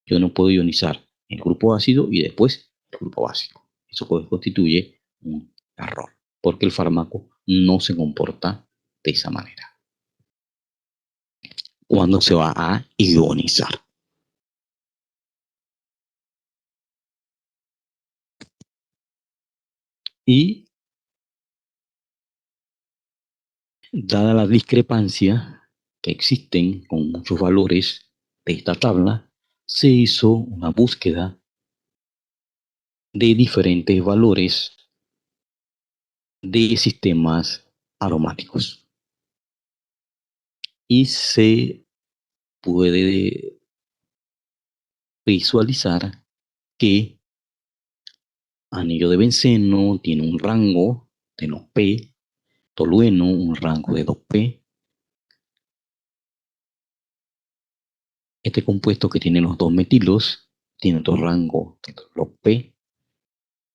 Yo no puedo ionizar el grupo ácido y después el grupo básico. Eso constituye un error, porque el fármaco no se comporta de esa manera cuando se va a ionizar. Y dada la discrepancia que existen con muchos valores de esta tabla, se hizo una búsqueda de diferentes valores de sistemas aromáticos. Y se puede visualizar que anillo de benceno tiene un rango de 2P, tolueno un rango de 2P. Este compuesto que tiene los dos metilos tiene otro rango de 2P.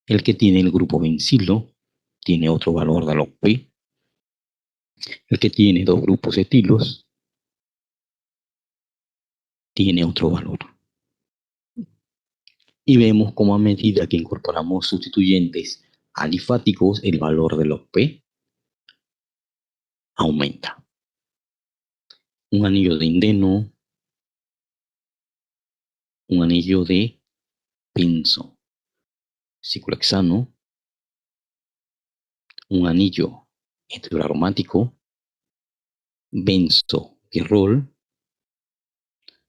El que tiene el grupo bencilo tiene otro valor de 2P. El que tiene dos grupos etilos tiene otro valor. Y vemos cómo a medida que incorporamos sustituyentes alifáticos, el valor de los P aumenta. Un anillo de indeno, un anillo de benzo ciclohexano, un anillo heteroaromático, benzo pirrol,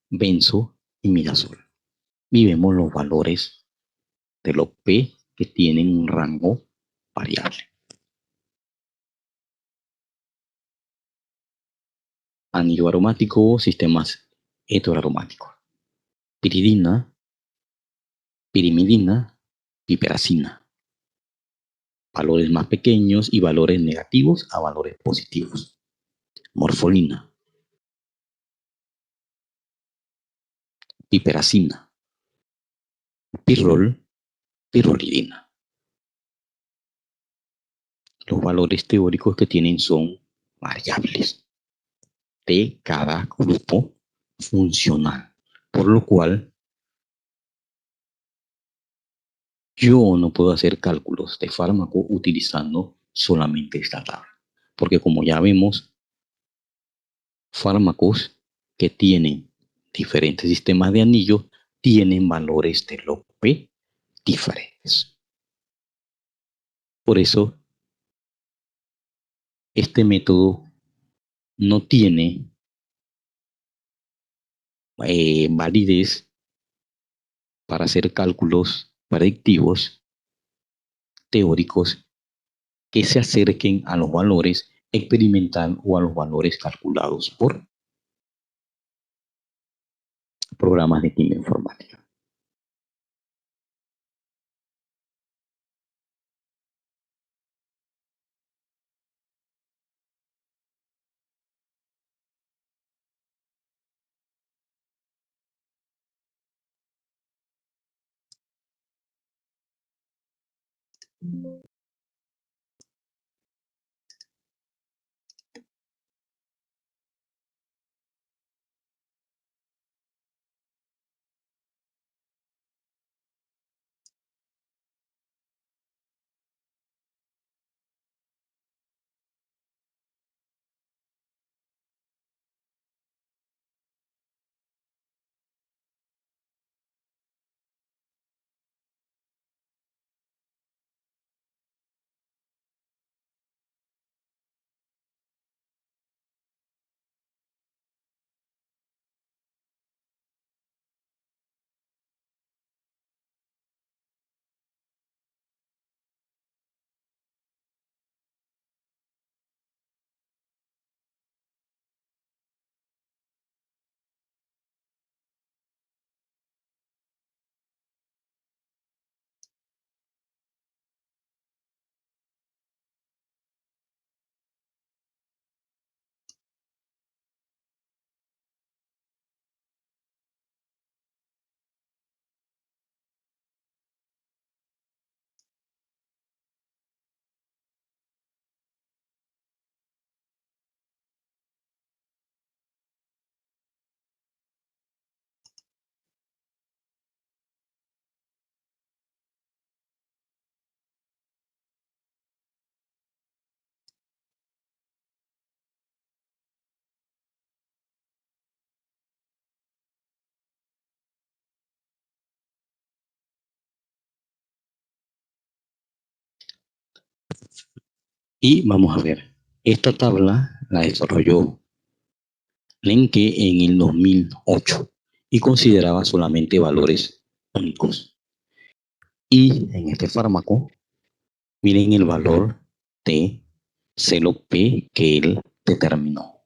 benzo imidazol. Y vemos los valores de los P que tienen un rango variable. Anillo aromático, sistemas heteroaromáticos. Piridina, pirimidina, piperacina. Valores más pequeños y valores negativos a valores positivos. Morfolina, piperacina, pirrol, pirrolidina. Los valores teóricos que tienen son variables de cada grupo funcional, por lo cual yo no puedo hacer cálculos de fármaco utilizando solamente esta tabla, porque como ya vemos, fármacos que tienen diferentes sistemas de anillos tienen valores de log P diferentes. Por eso, este método no tiene validez para hacer cálculos predictivos teóricos que se acerquen a los valores experimentales o a los valores calculados por programas de química informática. Y vamos a ver, esta tabla la desarrolló Lenke en el 2008 y consideraba solamente valores únicos. Y en este fármaco, miren el valor de CELOP que él determinó,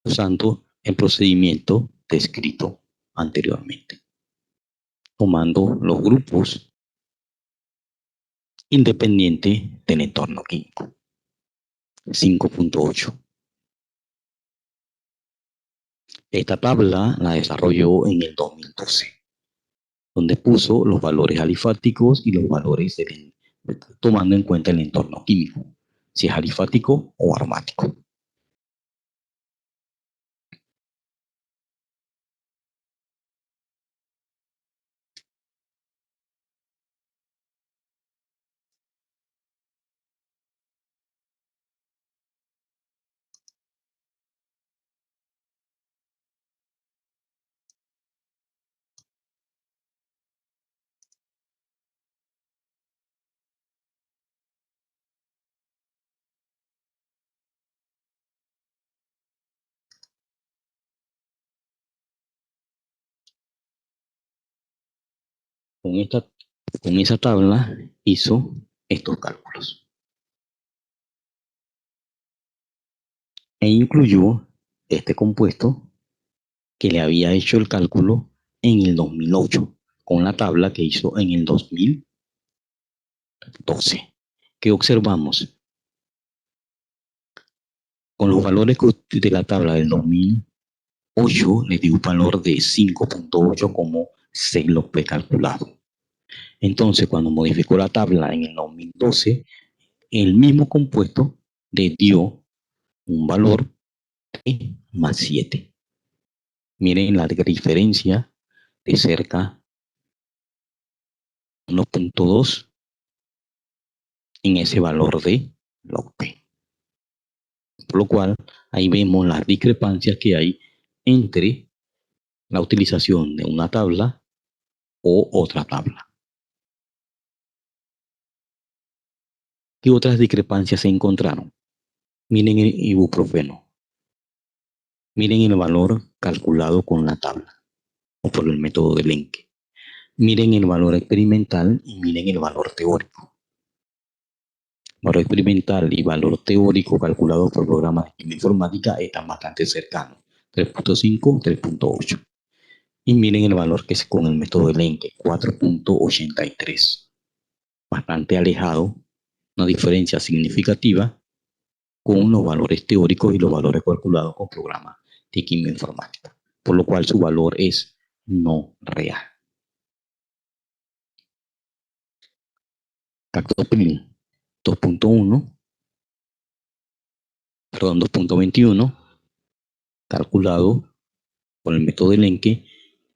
usando el procedimiento descrito anteriormente, tomando los grupos independientes del entorno químico. 5.8. Esta tabla la desarrolló en el 2012, donde puso los valores alifáticos y los valores tomando en cuenta el entorno químico, si es alifático o aromático. Con esa tabla hizo estos cálculos e incluyó este compuesto que le había hecho el cálculo en el 2008 con la tabla que hizo en el 2012. ¿Qué observamos? Con los valores de la tabla del 2008 le dio un valor de 5.8 como CELOP calculado. Entonces, cuando modificó la tabla en el 2012, el mismo compuesto le dio un valor de más 7. Miren la diferencia de cerca de 1.2 en ese valor de log P. Por lo cual, ahí vemos las discrepancias que hay entre la utilización de una tabla o otra tabla. ¿Qué otras discrepancias se encontraron? Miren el ibuprofeno. Miren el valor calculado con la tabla o por el método de Lenke. Miren el valor experimental y miren el valor teórico. Valor experimental y valor teórico calculado por programas de química informática están bastante cercanos, 3.5, 3.8. Y miren el valor que es con el método de Lenke, 4.83. Bastante alejado, una diferencia significativa con los valores teóricos y los valores calculados con programas de química informática, por lo cual su valor es no real. Captopril 2.1, perdón, 2.21, calculado por el método de Lenke,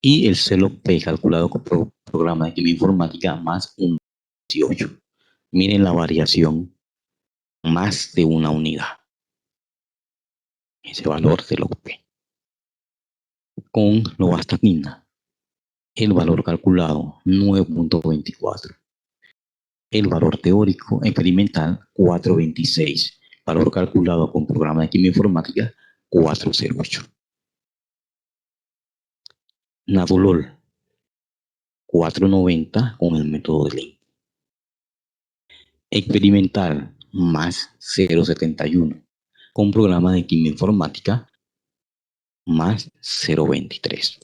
y el CELOP calculado con programa de química informática más 1.18. Miren la variación, más de una unidad. Ese valor de log P. Con lovastatina, el valor calculado 9.24. El valor teórico experimental 4.26. Valor calculado con programa de química informática 4.08. Nadolol 4.90 con el método de Lenke. Experimental más 0.71 con programa de química informática más 0.23.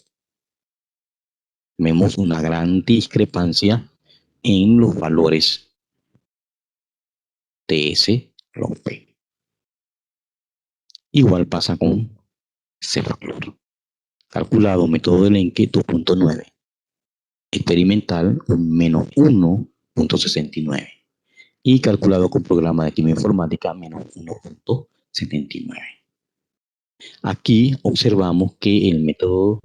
Vemos una gran discrepancia en los valores TS log P. Igual pasa con cefaclor. Calculado método de Lenke 2.9. Experimental menos 1.69. Y calculado con programa de química informática menos 1.79. Aquí observamos que el método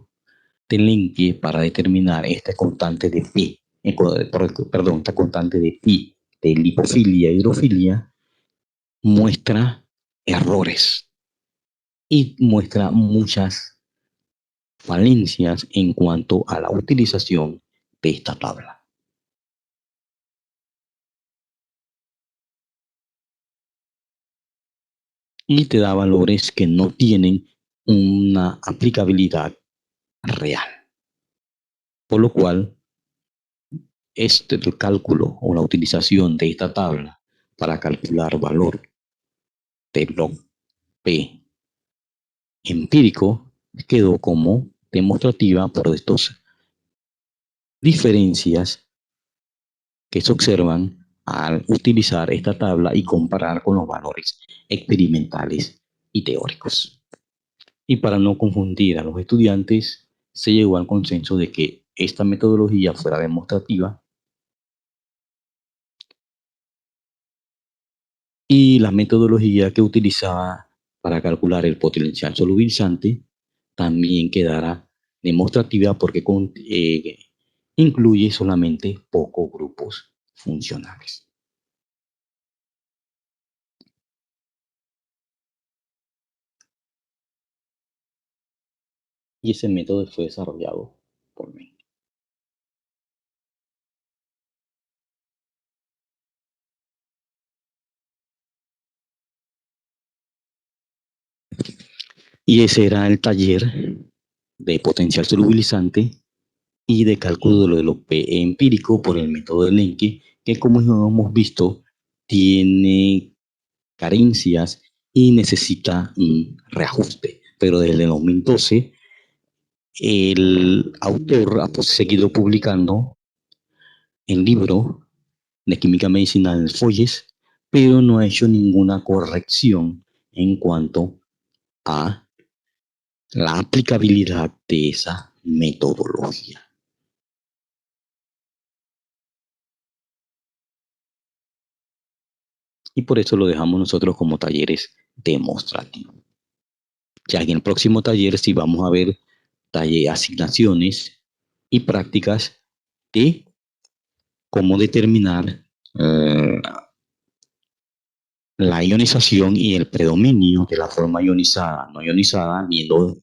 de Lenke para determinar esta constante de pi, esta constante de pi de lipofilia e hidrofilia muestra errores y muestra muchas falencias en cuanto a la utilización de esta tabla. y te da valores que no tienen una aplicabilidad real. Por lo cual, el cálculo o la utilización de esta tabla para calcular valor de log P empírico quedó como demostrativa por estas diferencias que se observan al utilizar esta tabla y comparar con los valores experimentales y teóricos. Y para no confundir a los estudiantes, se llegó al consenso de que esta metodología fuera demostrativa y la metodología que utilizaba para calcular el potencial solubilizante también quedará demostrativa porque incluye solamente pocos grupos funcionales. Y ese método fue desarrollado por mí. Y ese era el taller de potencial solubilizante y de cálculo de lo P empírico por el método de Lenke, que como hemos visto, tiene carencias y necesita un reajuste. Pero desde el 2012, el autor ha seguido publicando el libro de química medicinal Folles, pero no ha hecho ninguna corrección en cuanto a la aplicabilidad de esa metodología. Y por eso lo dejamos nosotros como talleres demostrativos. Ya en el próximo taller sí vamos a ver asignaciones y prácticas de cómo determinar la ionización y el predominio de la forma ionizada, no ionizada, viendo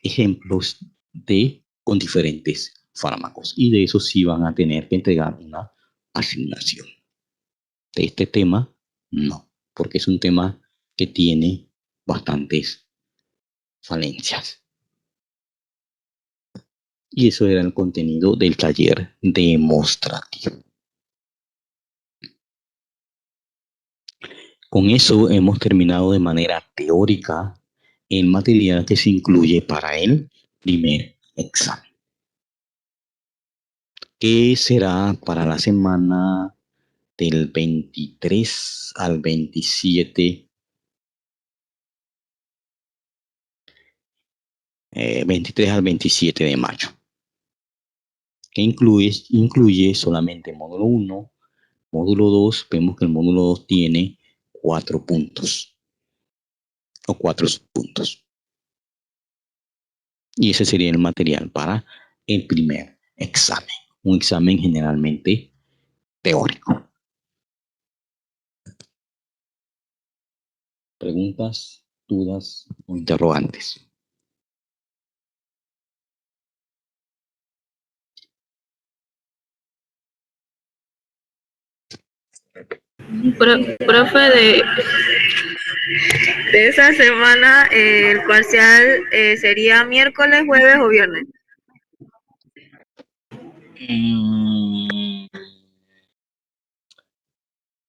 ejemplos con diferentes fármacos. Y de eso sí van a tener que entregar una asignación. De este tema, no, porque es un tema que tiene bastantes falencias. Y eso era el contenido del taller demostrativo. Con eso hemos terminado de manera teórica el material que se incluye para el primer examen, que será para la semana del 23 al 27, 23 al 27 de mayo, que incluye solamente módulo 1, módulo 2, vemos que el módulo 2 tiene 4 puntos o 4 subpuntos. Y ese sería el material para el primer examen, un examen generalmente teórico. ¿Preguntas, dudas o interrogantes? Profe, de esa semana, el parcial sería miércoles, jueves o viernes.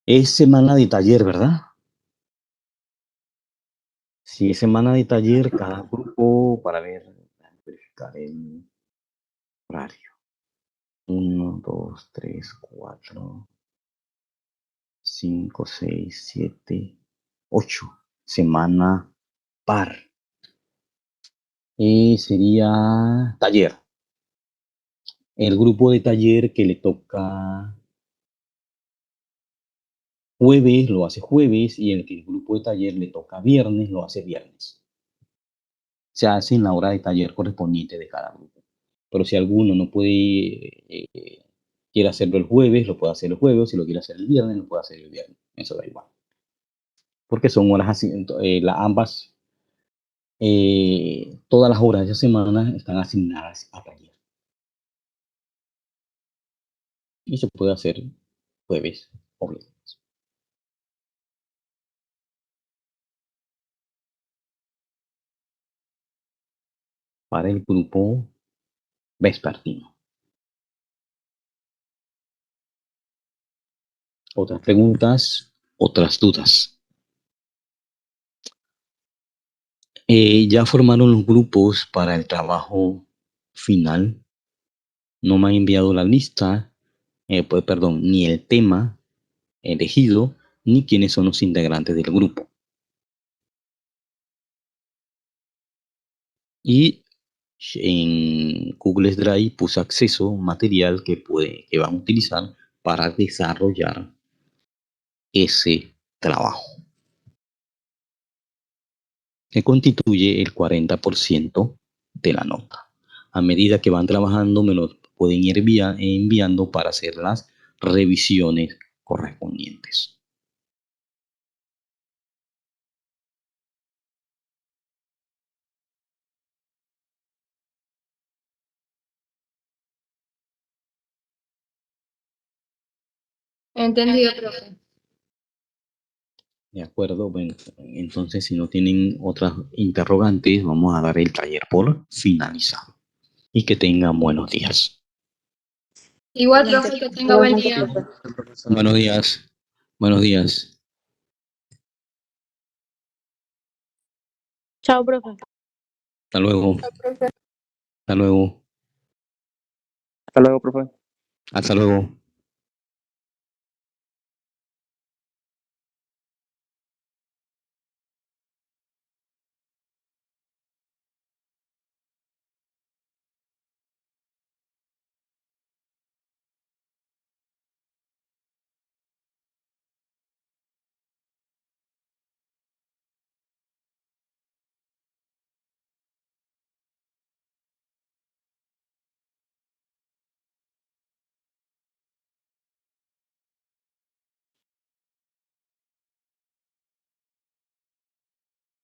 Es semana de taller, ¿verdad? Si es semana de taller, cada grupo, para verificar el horario. 1, 2, 3, 4, 5, 6, 7, 8. Semana par. Y sería taller. El grupo de taller que le toca jueves lo hace jueves y el que el grupo de taller le toca viernes lo hace viernes. Se hace en la hora de taller correspondiente de cada grupo. Pero si alguno no puede, quiere hacerlo el jueves, lo puede hacer el jueves. Si lo quiere hacer el viernes, lo puede hacer el viernes. Eso da igual. Porque son horas así, ambas, todas las horas de esa semana están asignadas a taller. Y se puede hacer jueves o viernes. para el grupo vespertino. Otras preguntas, otras dudas. Ya formaron los grupos para el trabajo final. No me han enviado la lista, ni el tema elegido, ni quiénes son los integrantes del grupo. Y en Google Drive puse acceso material que van a utilizar para desarrollar ese trabajo, que constituye el 40% de la nota. A medida que van trabajando, me lo pueden ir enviando para hacer las revisiones correspondientes. Entendido, profe. De acuerdo, bueno, entonces si no tienen otras interrogantes, vamos a dar el taller por finalizado. Y que tengan buenos días. Igual, profe, que tenga buen día. Buenos días. Buenos días. Chao, profe. Hasta luego. Hasta luego. Hasta luego, profe. Hasta luego.